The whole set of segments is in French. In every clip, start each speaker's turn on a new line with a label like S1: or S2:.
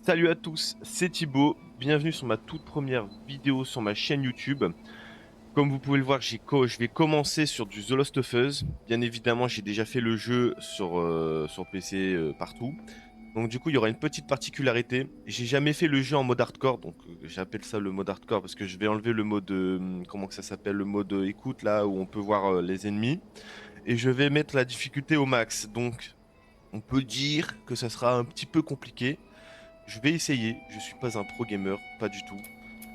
S1: Salut à tous, c'est Thibaut, bienvenue sur ma toute première vidéo sur ma chaîne YouTube. Comme vous pouvez le voir, je vais commencer sur du The Last of Us. Bien évidemment, j'ai déjà fait le jeu sur PC partout. Donc du coup, il y aura une petite particularité. J'ai jamais fait le jeu en mode hardcore, donc j'appelle ça le mode hardcore parce que je vais enlever le mode, comment que ça s'appelle, le mode écoute là où on peut voir les ennemis. Et je vais mettre la difficulté au max. Donc on peut dire que ça sera un petit peu compliqué. Je vais essayer, je suis pas un pro gamer, pas du tout.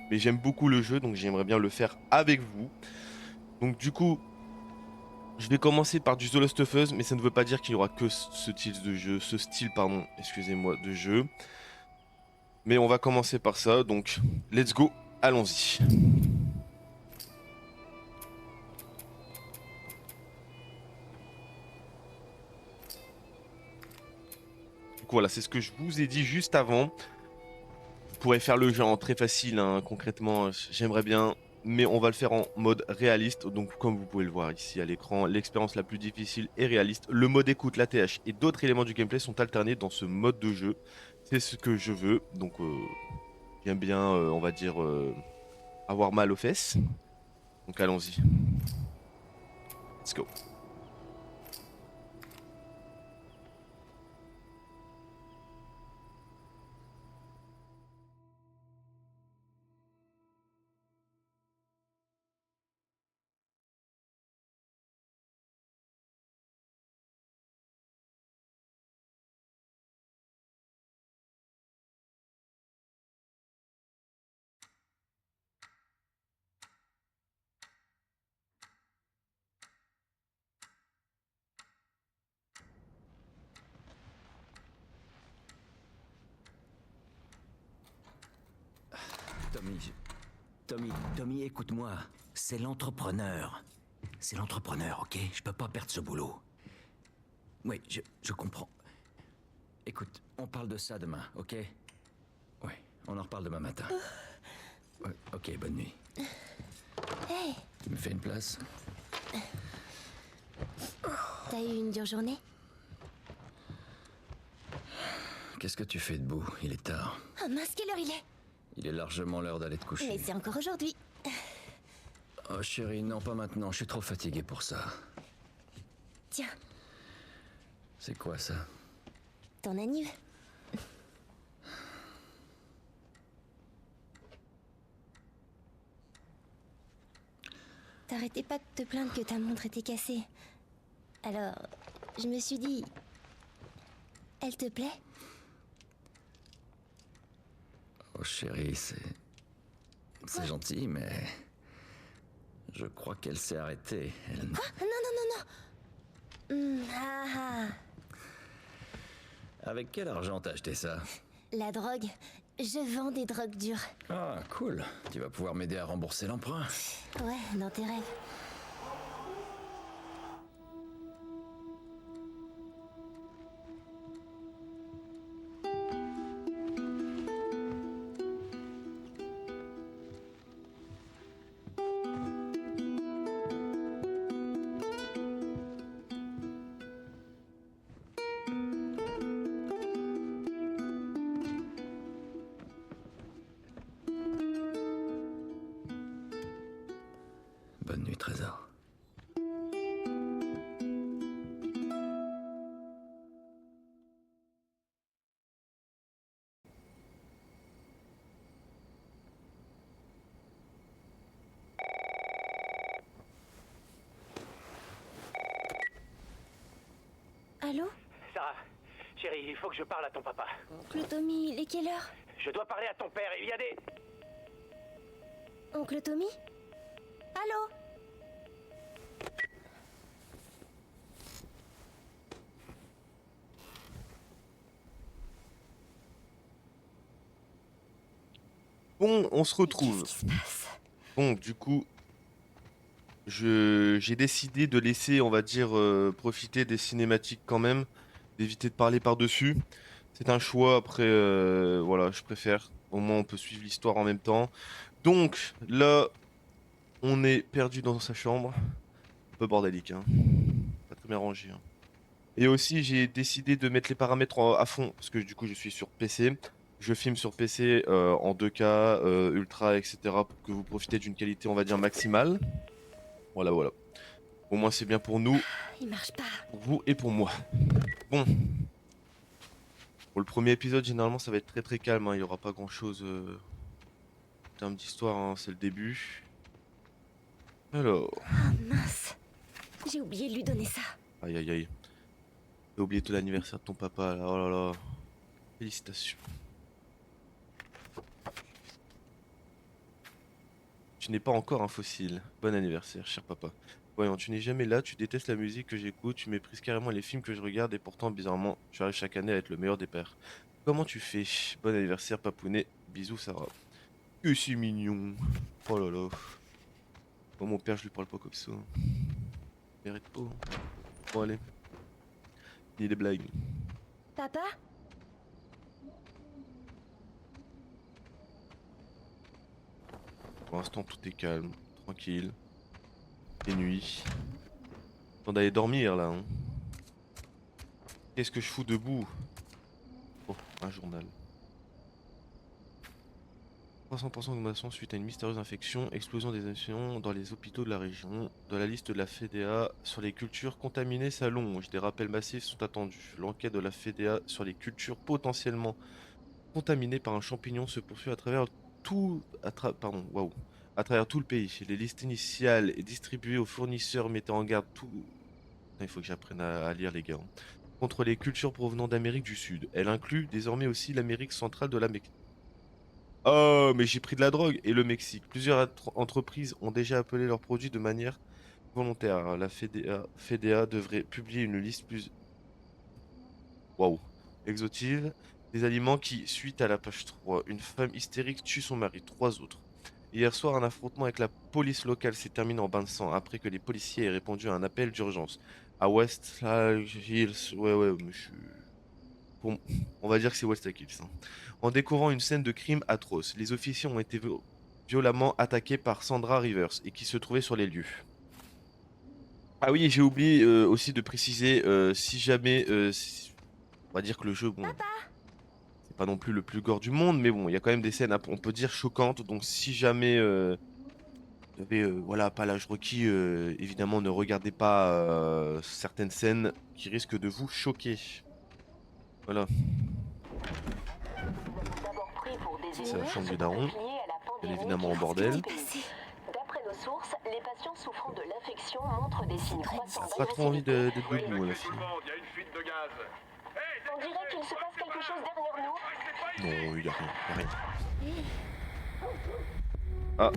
S1: Mais j'aime beaucoup le jeu, donc j'aimerais bien le faire avec vous. Donc du coup, je vais commencer par du The Last of Us, mais ça ne veut pas dire qu'il y aura que ce style de jeu, ce style, pardon, excusez-moi, de jeu. Mais on va commencer par ça, donc let's go, allons-y. Du coup voilà, c'est ce que je vous ai dit juste avant. Vous pourrez faire le jeu en très facile, hein, concrètement, j'aimerais bien, mais on va le faire en mode réaliste. Donc, comme vous pouvez le voir ici à l'écran, l'expérience la plus difficile est réaliste. Le mode écoute, la TH et d'autres éléments du gameplay sont alternés dans ce mode de jeu. C'est ce que je veux. Donc, j'aime bien, on va dire, avoir mal aux fesses. Donc, allons-y. Let's go.
S2: Tommy, Tommy, écoute-moi. C'est l'entrepreneur. C'est l'entrepreneur, ok? Je peux pas perdre ce boulot. Oui, je comprends. Écoute, on parle de ça demain, ok? Oui, on en reparle demain matin. Ouais, ok, bonne nuit.
S3: Hey,
S2: Tu me fais une place?
S3: t'as eu une dure journée?
S2: Qu'est-ce que tu fais debout? Il est tard.
S3: Oh mince, quelle heure il est?
S2: Il est largement l'heure d'aller te coucher.
S3: Mais c'est encore aujourd'hui.
S2: Oh chérie, non pas maintenant, je suis trop fatigué pour ça.
S3: Tiens,
S2: C'est quoi ça?
S3: ton anniv. T'arrêtais pas de te plaindre que ta montre était cassée. Alors, je me suis dit... Elle te plaît?
S2: Oh chérie, c'est
S3: Quoi?
S2: gentil, mais... Je crois qu'elle s'est arrêtée. Elle...
S3: Quoi? Non, non, non, non. Ah ah.
S2: Avec quel argent t'as acheté ça?
S3: La drogue. Je vends des drogues dures.
S2: Ah, cool. Tu vas pouvoir m'aider à rembourser l'emprunt.
S3: Ouais, dans tes rêves.
S2: Bonne nuit, Trésor.
S3: Allô?
S4: Sarah, chérie, il faut que je parle à ton papa.
S3: Oncle Tommy, il est quelle heure?
S4: Je dois parler à ton père, il y a des...
S3: Oncle Tommy? Allô?
S1: Bon, on se
S3: Mais qu'est-ce
S1: retrouve.
S3: qui se passe?
S1: Bon, du coup, j'ai décidé de laisser, on va dire, profiter des cinématiques quand même, d'éviter de parler par-dessus. C'est un choix, après, voilà, je préfère. Au moins, on peut suivre l'histoire en même temps. Donc, là, on est perdu dans sa chambre. Un peu bordélique, hein. Pas très bien rangé, hein. Et aussi, j'ai décidé de mettre les paramètres à fond, parce que du coup, je suis sur PC. Je filme sur PC en 2K, ultra, etc. pour que vous profitez d'une qualité, on va dire, maximale. Voilà, voilà. Au moins, c'est bien pour nous,
S3: Il marche pas.
S1: pour vous et pour moi. Bon. Pour le premier épisode, généralement, ça va être très très calme. Hein. Il n'y aura pas grand chose en termes d'histoire. Hein. C'est le début. Alors.
S3: Ah mince. J'ai oublié de lui donner ça.
S1: Aïe aïe aïe. T'as oublié tout l'anniversaire de ton papa là. Oh là là. Félicitations. Tu n'es pas encore un fossile. Bon anniversaire, cher papa. Voyons, tu n'es jamais là, tu détestes la musique que j'écoute, tu méprises carrément les films que je regarde et pourtant, bizarrement, tu arrives chaque année à être le meilleur des pères. Comment tu fais? Bon anniversaire, papounet. Bisous, Sarah. Que c'est mignon. Oh là là. Bon, mon père, je lui parle pas comme ça. Il mérite pas. Bon, allez. Ni des blagues.
S3: Papa?
S1: Pour l'instant, tout est calme, tranquille. Et nuit. Temps d'aller dormir là. Hein. Qu'est-ce que je fous debout? Oh, un journal. 300% d'augmentation suite à une mystérieuse infection, explosion des infections dans les hôpitaux de la région. Dans la liste de la FDA sur les cultures contaminées s'allonge. Des rappels massifs sont attendus. L'enquête de la FDA sur les cultures potentiellement contaminées par un champignon se poursuit à travers tout, à travers tout le pays. Les listes initiales et distribuées aux fournisseurs mettant en garde tout. Il faut que j'apprenne à lire les gars. Hein. Contre les cultures provenant d'Amérique du Sud. Elle inclut désormais aussi l'Amérique centrale de l'Amérique. Oh, mais j'ai pris de la drogue. Et le Mexique. Plusieurs entreprises ont déjà appelé leurs produits de manière volontaire. La FDA devrait publier une liste plus... Waouh. Exotive. Des aliments qui, suite à la page 3, une femme hystérique tue son mari. 3 autres. Hier soir, un affrontement avec la police locale s'est terminé en bain de sang après que les policiers aient répondu à un appel d'urgence. À West Hills. Ouais, mais je suis... Bon, on va dire que c'est West Hills. Hein. En découvrant une scène de crime atroce, les officiers ont été violemment attaqués par Sandra Rivers et qui se trouvait sur les lieux. Ah oui, j'ai oublié aussi de préciser, si jamais, on va dire que le jeu, bon, c'est pas non plus le plus gore du monde, mais bon, il y a quand même des scènes, on peut dire choquantes, donc si jamais vous avez, voilà, pas l'âge requis, évidemment, ne regardez pas certaines scènes qui risquent de vous choquer. Voilà. C'est la chambre du daron. Bien évidemment en bordel.
S5: D'après nos sources, les patients souffrant de l'infection montrent des signes croissants.
S1: Pas trop envie d'être debout, la fille.
S5: On dirait qu'il se passe quelque chose derrière nous.
S1: Non, il y a rien. Ah.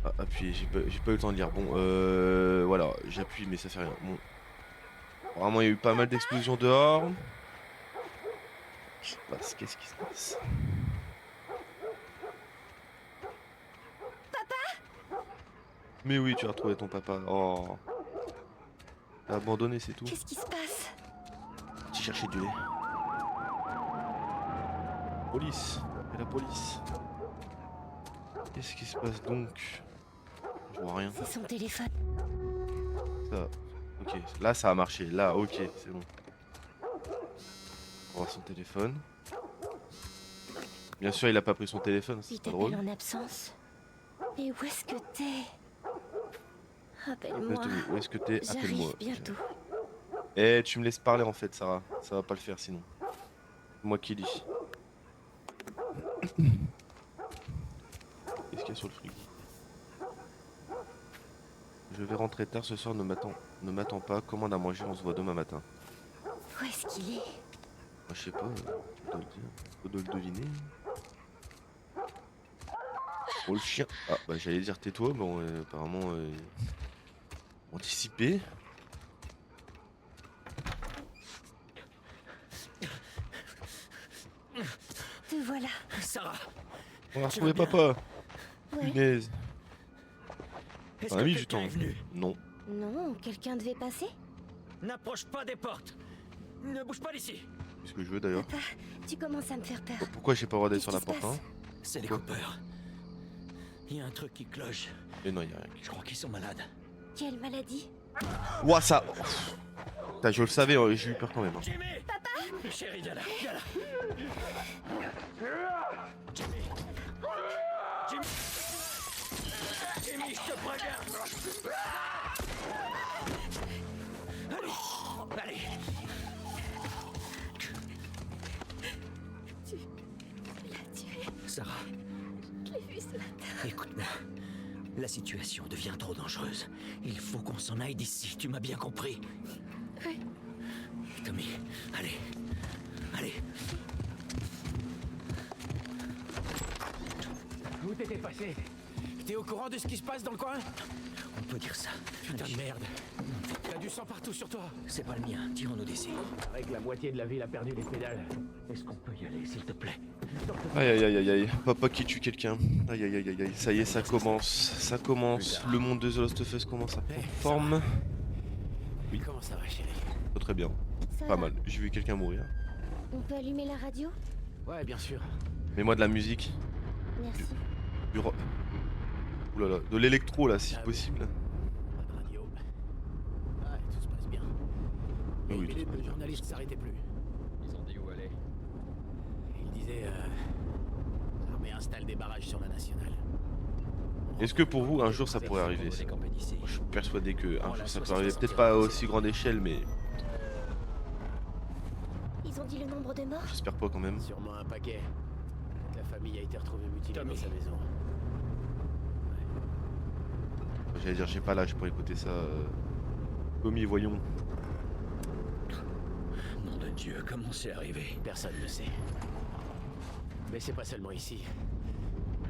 S1: Ah, appuyez, j'ai pas eu le temps de lire. Bon, voilà, j'appuie, mais ça fait rien. Bon. Vraiment, il y a eu pas mal d'explosions dehors. Qu'est-ce qui se passe? Mais oui, tu as retrouvé ton papa. Oh. T'as abandonné, c'est tout.
S3: Qu'est-ce qui se passe?
S1: Tu cherchais du lait. Police. Et la police. Qu'est-ce qui se passe donc? Je vois rien.
S3: C'est son téléphone.
S1: Ça. Ok. Là, ça a marché. Là, ok, c'est bon. On voit son téléphone. Bien sûr, il a pas pris son téléphone,
S3: Il
S1: c'est pas drôle.
S3: t'appelle en absence. Mais où est-ce que t'es? Appelle-moi.
S1: Où est-ce que t'es? Appelle-moi.
S3: J'arrive bientôt.
S1: Eh, tu me laisses parler en fait, Sarah. Ça va pas le faire sinon. C'est moi qui lis. Qu'est-ce qu'il y a sur le frigo? Je vais rentrer tard ce soir, ne m'attends pas. Commande à manger, on se voit demain matin.
S3: Où est-ce qu'il est?
S1: Moi, je sais pas, on doit le dire. On doit le deviner. Oh le chien. Ah bah j'allais dire tais-toi, bon apparemment anticipé.
S3: Te voilà.
S2: Sarah,
S1: On a
S2: Tu
S1: retrouvé
S2: vas bien?
S1: papa.
S3: Ouais.
S1: Punaise.
S2: est-ce
S1: On a
S2: que
S1: mis du
S2: quelqu'un
S1: temps.
S2: est venu?
S1: Non.
S3: Non, quelqu'un devait passer?
S2: N'approche pas des portes. Ne bouge pas d'ici.
S1: Qu'est-ce que je veux d'ailleurs?
S3: Papa, tu commences à me faire peur.
S1: Pourquoi j'ai pas le droit d'être sur
S3: Qu'est-ce
S1: la
S3: qui se
S1: porte hein?
S2: C'est les coupeurs. Il y a un truc qui cloche.
S1: Mais non, y a rien.
S2: Je crois qu'ils sont malades.
S3: Quelle maladie?
S1: Ouah ça. Putain, je le savais, j'ai eu peur quand même. Hein.
S2: Jimmy! Chérie, viens là, viens là. Jimmy. Jimmy. Jimmy, je te préviens. Allez, allez.
S3: Tu l'as tué.
S2: Sarah,
S3: Je l'ai vu ce matin.
S2: écoute-moi. La situation devient trop dangereuse. Il faut qu'on s'en aille d'ici, tu m'as bien compris.
S3: Oui.
S2: Tommy, allez. Allez.
S4: Où t'étais passé? T'es au courant de ce qui se passe dans le coin?
S2: On peut dire ça.
S4: Putain de merde. T'as du sang partout sur toi.
S2: C'est pas le mien, tirons-nous d'ici.
S4: Avec la moitié de la ville a perdu les pédales.
S2: Est-ce qu'on peut y aller, s'il te plaît?
S1: Aïe aïe aïe aïe aïe. Papa qui tue quelqu'un. Aïe aïe aïe aïe aïe. Ça y est, ça commence. Ça commence. Le monde de The Last of Us commence à prendre forme.
S4: Oui. Comment ça va, chérie?
S1: Oh, très bien.
S3: Ça
S1: Pas
S3: va.
S1: mal. J'ai vu quelqu'un mourir.
S3: On peut allumer la radio?
S4: Ouais, bien sûr.
S1: Mets-moi de la musique.
S3: Merci.
S1: Du rock. Ouh là là. De l'électro là, si
S4: Ah oui.
S1: possible.
S4: Pas de radio. Ouais, tout se passe bien.
S1: Ah oui,
S4: Et
S1: tout se passe
S4: le
S1: bien.
S4: journaliste s'arrêtait plus.
S6: Ils ont dit où aller.
S4: Il disait, l'armée installe des barrages sur la nationale.
S1: Est-ce que pour vous, un jour, ça pourrait arriver ça?
S6: Camper d'ici.
S1: Moi, je suis persuadé que un jour, ça peut arriver. Peut-être pas à aussi grande échelle, mais
S3: Ils ont dit le nombre de morts?
S1: j'espère pas quand même.
S4: Sûrement un paquet. La famille a été retrouvée mutilée
S2: Tommy.
S4: dans sa maison.
S1: J'allais dire, j'ai pas l'âge pour écouter ça. Tommy, voyons.
S2: Nom de Dieu, comment c'est arrivé?
S4: Personne ne sait. Mais c'est pas seulement ici.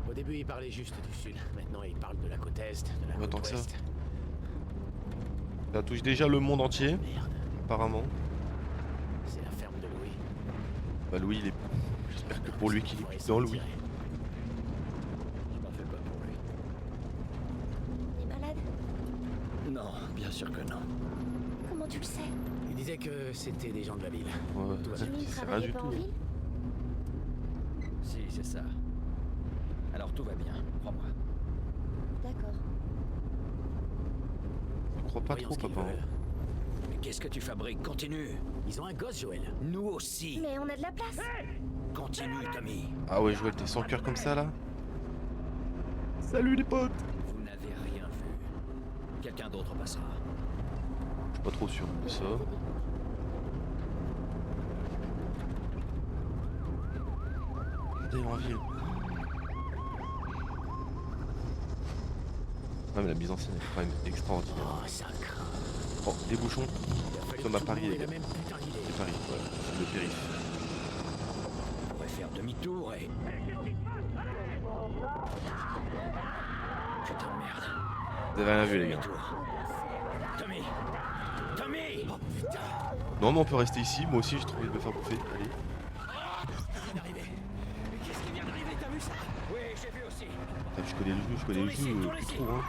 S4: Au début, il parlait juste du sud. Maintenant, il parle de la côte est, de la
S1: Autant
S4: côte
S1: que ça.
S4: ouest.
S1: Ça touche déjà le monde entier,
S4: Merde,
S1: apparemment.
S4: c'est la ferme de Louis.
S1: Bah Louis, il est... J'espère que pour lui qu'il est dans Louis.
S6: Je m'en fais pas pour lui.
S3: Il est malade?
S2: Non, bien sûr que non.
S3: Comment tu le sais?
S4: Il disait que c'était des gens de la ville.
S1: Ouais,
S3: Jimmy ne
S1: c'est rien
S3: travaillait
S1: du
S3: pas en
S1: tout.
S3: ville?
S6: Si, c'est ça. Alors tout va bien, crois-moi.
S3: D'accord.
S1: Je crois pas
S4: Voyons
S1: trop,
S4: ce qu'ils
S1: papa.
S4: veulent.
S2: Mais qu'est-ce que tu fabriques? Continue.
S4: Ils ont un gosse, Joël.
S2: Nous aussi.
S3: Mais on a de la place!
S2: Continue, Tommy.
S1: Ah ouais, Joël, t'es sans cœur comme ça, là? Salut les potes!
S2: Vous n'avez rien vu. Quelqu'un d'autre passera.
S1: Je suis pas trop sûr de ça. Regardez en ville. Ah mais la mise en scène est quand même extraordinaire.
S4: Oh, ça craint.
S1: Oh, des bouchons.
S4: Il a fallu
S1: Comme à
S4: tout
S1: Paris,
S4: le monde
S1: les
S4: ait
S1: gars.
S4: la même putain d'idée.
S1: C'est Paris, voilà. Le périph'.
S2: On pourrait faire demi-tour et... Putain de merde.
S1: Vous avez rien vu, les gars.
S2: Demi-tour. Tommy. Tommy. Oh putain.
S1: Non, mais on peut rester ici. Moi aussi, j'ai trouvé de me faire bouffer. Allez.
S4: Qu'est-ce qui vient d'arriver? Mais qu'est-ce qui vient d'arriver? T'as vu ça?
S2: Oui, j'ai vu aussi.
S1: Putain, je connais le jeu, plus trop, hein.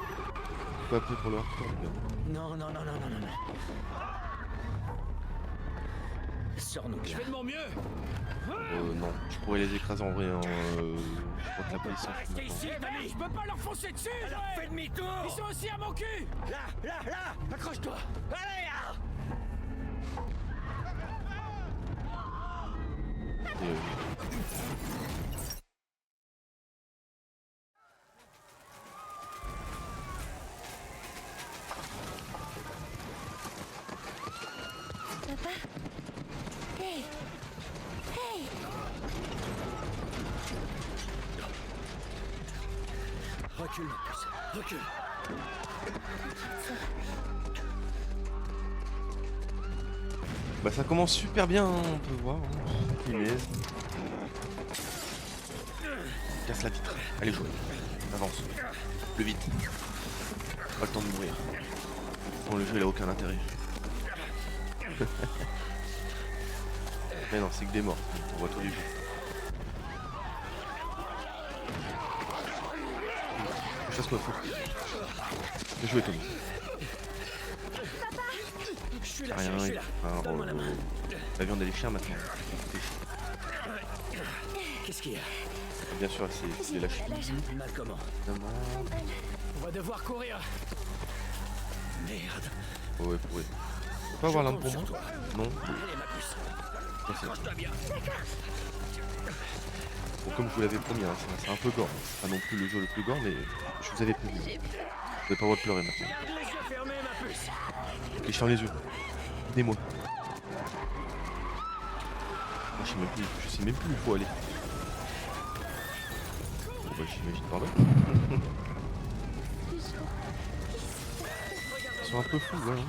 S1: Pas prêt pour le hardcore, les gars.
S2: Non, non, non, non, non, non, non. Sors-nous de
S4: Je
S2: là.
S4: fais de mon mieux.
S1: Non, je pourrais les écraser en vrai. Hein. Je crois que la police s'en fout
S2: Restez
S1: maintenant.
S2: ici, Tommy.
S4: Je peux pas leur foncer dessus,
S2: Alors
S4: Joël.
S2: fais demi-tour.
S4: Ils sont aussi à mon cul.
S2: Là, là, là.
S4: Accroche-toi.
S2: Allez, là.
S1: Et,
S3: Papa? Hey! Hey!
S2: Recule, ma puce. Recule.
S1: Bah ça commence super bien, hein, on peut voir. Hein. Punaise. Casse la vitre. Allez, jouez. Avance. Plus vite. Pas le temps de mourir. Bon, le jeu il a aucun intérêt. Mais non, c'est que des morts. On voit tous les jeux. Je fasse quoi, fou. Bien joué, Tommy.
S2: Je suis là,
S1: Rien,
S2: chérie, je suis là.
S1: alors,
S2: Donne-moi la main.
S1: la viande elle est chère maintenant.
S2: Qu'est-ce qu'il y a?
S1: Bien sûr, c'est la chute.
S2: Mal comment?
S1: Évidemment.
S4: On va devoir courir.
S2: Merde.
S1: Ouais, ouais. On peut avoir l'arme pour moi? Non.
S2: Allez, ma puce. Accroche-toi bien.
S1: Bon, comme je vous l'avais promis, hein, c'est un peu gore. C'est pas non plus le jeu le plus gore, mais je vous avais prévenu. Vous n'avez pas le droit de pleurer maintenant.
S2: Garde les yeux fermés, ma puce.
S1: Ok, je ferme les yeux. Aidez-moi. Moi, je sais même plus où il faut aller. Bon, bah, j'imagine par là. Ils sont un peu fous, là. Hein.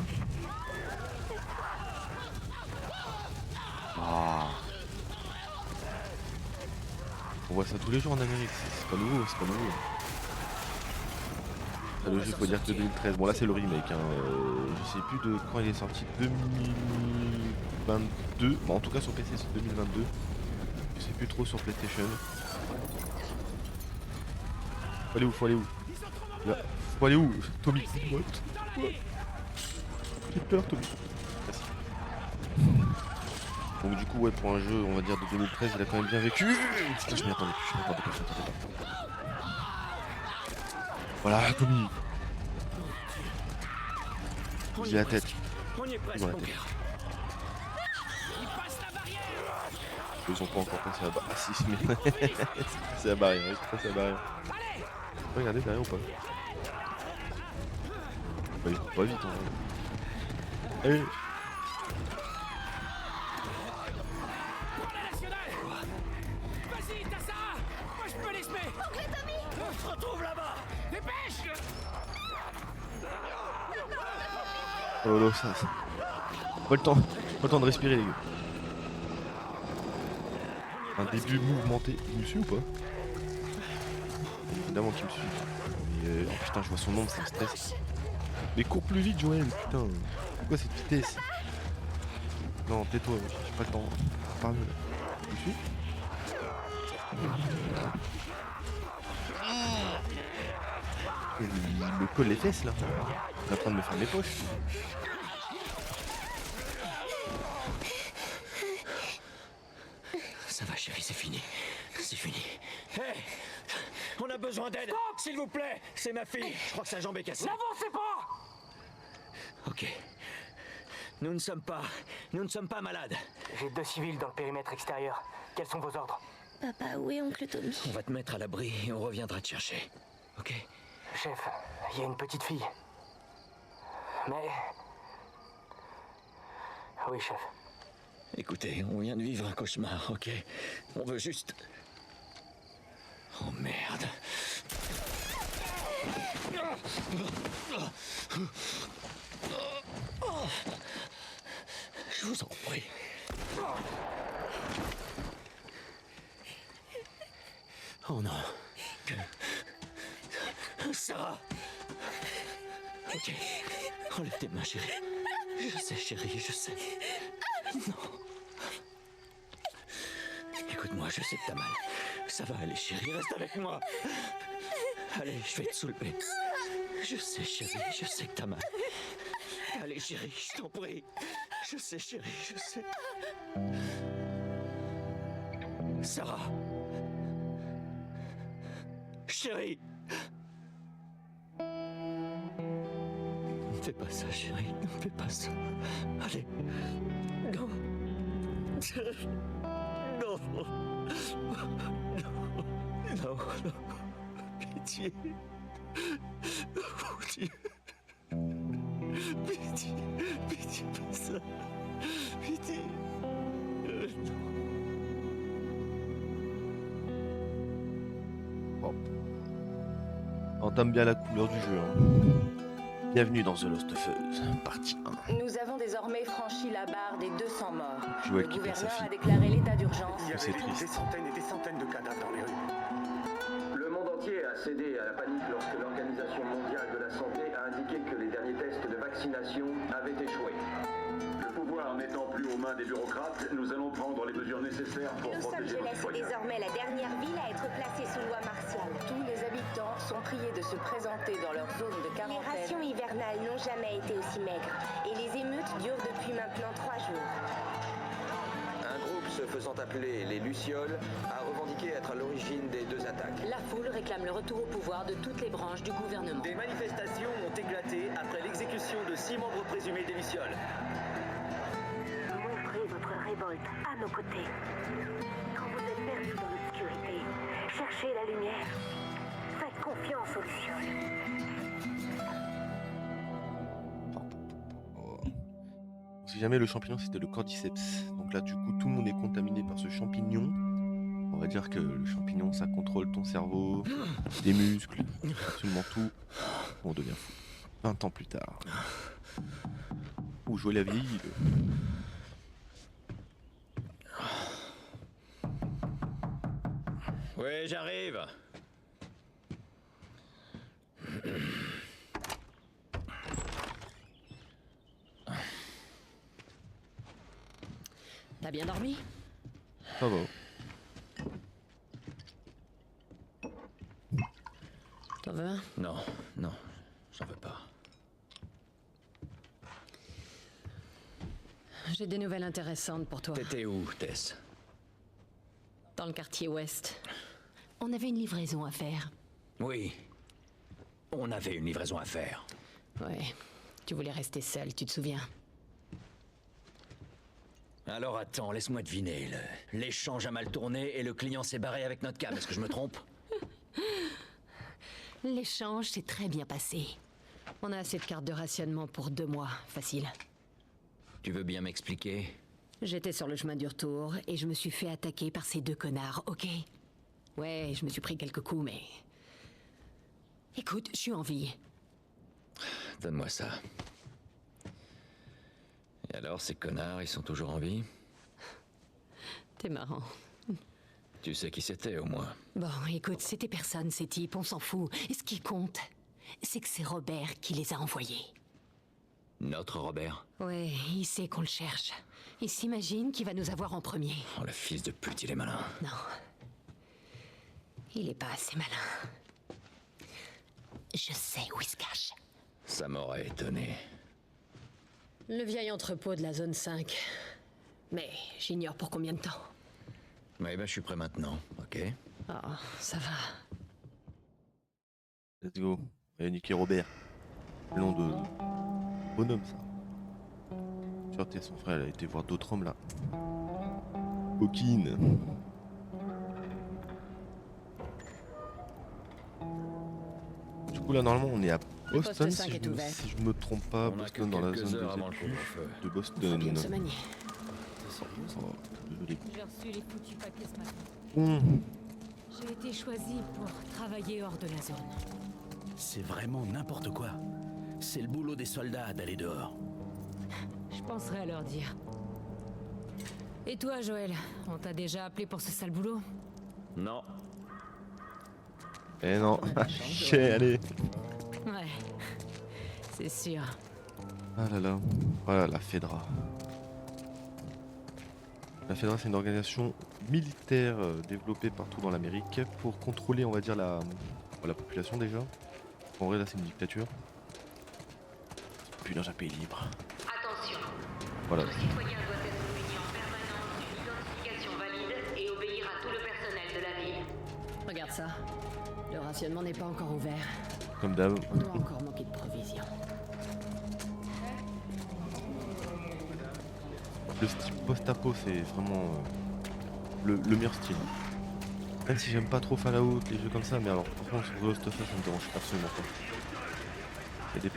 S1: Ah. On voit ça tous les jours en Amérique, c'est pas nouveau, c'est pas nouveau. Ah, le jeu, faut dire que 2013. Bon, là, c'est le remake. Hein. Je sais plus de quand il est sorti. 2022. Bon, en tout cas, sur PC, c'est 2022. Je sais plus trop sur PlayStation. Faut aller où? Faut aller où? Là. Faut aller où? Tommy. What? J'ai peur, Tommy. Merci. Donc du coup, ouais, pour un jeu, on va dire de 2013, il a quand même bien vécu. Putain, je m'y attendais plus, Voilà, Tommy. J'ai la tête.
S2: On y est presque,
S1: Dans la
S2: mon
S1: tête.
S2: cœur. Il passe la barrière.
S1: Ils ont pas encore passé la barrière. Ah si, mais c'est la barrière, ils sont passés la barrière. Regardez derrière ou pas? Bah, ils vont pas vite, hein. Allez.
S2: Vas-y, t'as ça. Moi, je peux les semer. On se retrouve là-bas. Dépêche.
S1: Oh là, ça. Pas le temps de respirer, les gars. Un début mouvementé. Il me suit ou pas? Évidemment qu'il me suit. Mais, oh putain, je vois son nom, ça me stresse. Mais cours plus vite, Joël, putain. Pourquoi cette vitesse? Non, tais-toi, j'ai pas le temps. Parle-moi là. Tu me suis? Il me colle les fesses là. Il est en train de me faire mes poches.
S2: Ça va, chérie, c'est fini. C'est fini. Hé, on a besoin d'aide. S'il vous plaît, c'est ma fille. Je crois que sa jambe est cassée. N'avancez pas. Ok. Nous ne sommes pas malades.
S7: J'ai 2 civils dans le périmètre extérieur. Quels sont vos ordres?
S3: Papa, où est oncle Tommy?
S2: On va te mettre à l'abri et on reviendra te chercher. Ok?
S7: Chef, il y a une petite fille. Mais... Oui, chef.
S2: Écoutez, on vient de vivre un cauchemar, ok? On veut juste... Oh merde. Je vous en prie. Oh non. Sarah. Ok. Enlève tes mains, chérie. Je sais, chérie, je sais. Non. Écoute-moi, je sais que t'as mal. Ça va aller, chérie, reste avec moi. Allez, je vais te soulever. Je sais, chérie, je sais que t'as mal. Allez, chérie, je t'en prie. Je sais, chérie, je sais. Sarah. Chérie. Ne fais pas ça, chérie, ne fais pas ça. Allez. Non. Non. Non, non. Pitié. Mon Dieu. Pitié. Pitié, pas ça. Pitié. Non.
S1: Bon. Entame bien la couleur du jeu. Hein. Bienvenue dans The Lost of Us, partie 1.
S5: Nous avons désormais franchi la barre des 200 morts.
S1: Joël
S5: Le
S1: qui perd sa
S5: gouverneur
S1: fille.
S5: a déclaré l'état d'urgence.
S8: Il y
S1: C'est
S8: avait
S1: triste.
S8: des centaines et des centaines de cadavres dans les rues.
S9: Le monde entier a cédé à la panique lorsque l'Organisation mondiale de la santé a indiqué que les derniers tests de vaccination avaient échoué.
S8: Le pouvoir n'étant plus aux mains des bureaucrates, nous allons prendre les mesures nécessaires pour
S5: Los
S8: protéger nos
S5: Angeles est
S8: citoyens.
S5: désormais la dernière ville à être placée sous loi martiale. Tous les habitants sont priés de se présenter dans leur zone de quarantaine. Les rations hivernales n'ont jamais été aussi maigres. Et les émeutes durent depuis maintenant 3 jours.
S9: Un groupe se faisant appeler les Lucioles a revendiqué être à l'origine des 2 attaques.
S5: La foule réclame le retour au pouvoir de toutes les branches du gouvernement.
S9: Des manifestations ont éclaté après l'exécution de 6 membres présumés des Lucioles.
S5: Montrez votre révolte à nos côtés. Quand vous êtes perdu dans l'obscurité, cherchez la lumière. Faites confiance aux lucioles.
S1: Si jamais le champignon c'était le cordyceps, donc là du coup tout le monde est contaminé par ce champignon. On va dire que le champignon ça contrôle ton cerveau, tes muscles, absolument tout. On devient fou. 20 ans plus tard. Ou jouer la vieille.
S6: Oui, j'arrive.
S10: T'as bien dormi?
S1: Ça va.
S10: T'en veux un?
S6: Non, non, j'en veux pas.
S10: J'ai des nouvelles intéressantes pour toi.
S6: T'étais où, Tess?
S10: Dans le quartier ouest. On avait une livraison à faire.
S2: Oui. On avait une livraison à faire.
S10: Ouais. Tu voulais rester seul, tu te souviens?
S2: Alors attends, laisse-moi deviner. L'échange a mal tourné et le client s'est barré avec notre cam. Est-ce que je me trompe?
S10: L'échange s'est très bien passé. On a assez de cartes de rationnement pour 2 mois, facile.
S2: Tu veux bien m'expliquer?
S10: J'étais sur le chemin du retour et je me suis fait attaquer par ces 2 connards, ok? Ouais, je me suis pris quelques coups, mais... Écoute, je suis en vie.
S6: Donne-moi ça. Et alors, ces connards, ils sont toujours en vie?
S10: T'es marrant.
S6: Tu sais qui c'était, au moins?
S10: Bon, écoute, c'était personne, ces types, on s'en fout. Et ce qui compte, c'est que c'est Robert qui les a envoyés.
S2: Notre Robert?
S10: Ouais, il sait qu'on le cherche. Il s'imagine qu'il va nous avoir en premier.
S2: Oh, le fils de pute, il est malin.
S10: Non. Il est pas assez malin. Je sais où il se cache.
S6: Ça m'aurait étonné.
S10: Le vieil entrepôt de la zone 5. Mais j'ignore pour combien de temps.
S2: Ouais, ben je suis prêt maintenant, ok?
S10: Oh, ça va.
S1: Let's go. On va niquer Robert. Le nom de bonhomme ça. Sûreté, son frère elle a été voir d'autres hommes là. Coquine. Du coup là normalement on est à Boston
S10: poste 5 est ouvert.
S1: si je me trompe pas.
S6: On a
S1: Boston
S6: que
S1: dans la
S6: quelques
S1: zone
S6: heures avant le
S1: de
S6: couvre-feu.
S1: de
S10: Faut
S1: Boston.
S10: bien se manier.
S1: Oh, désolé.
S11: J'ai reçu les foutus papiers ce matin.
S1: Bon.
S11: J'ai été choisi pour travailler hors de la zone.
S4: C'est vraiment n'importe quoi. C'est le boulot des soldats d'aller dehors.
S11: Je penserai à leur dire. Et toi, Joël, on t'a déjà appelé pour ce sale boulot?
S6: Non.
S1: Eh non. Chier, allez.
S11: Ouais, c'est sûr.
S1: Ah là là. Voilà la FEDRA. La FEDRA c'est une organisation militaire développée partout dans l'Amérique pour contrôler on va dire la population déjà. En vrai là c'est une dictature. Puis dans un pays libre.
S5: Attention.
S1: Voilà.
S5: Tout citoyen doit être muni en permanence d'une identification valide et obéir à tout le personnel de la ville.
S10: Regarde ça. Le rationnement n'est pas encore ouvert.
S1: Comme d'hab.
S10: On doit encore manquer de provisions.
S1: Le style post-apo c'est vraiment le meilleur style. Même si j'aime pas trop Fallout, les jeux comme ça, mais alors par contre sur The Last of Us ça me dérange absolument pas. Il y a des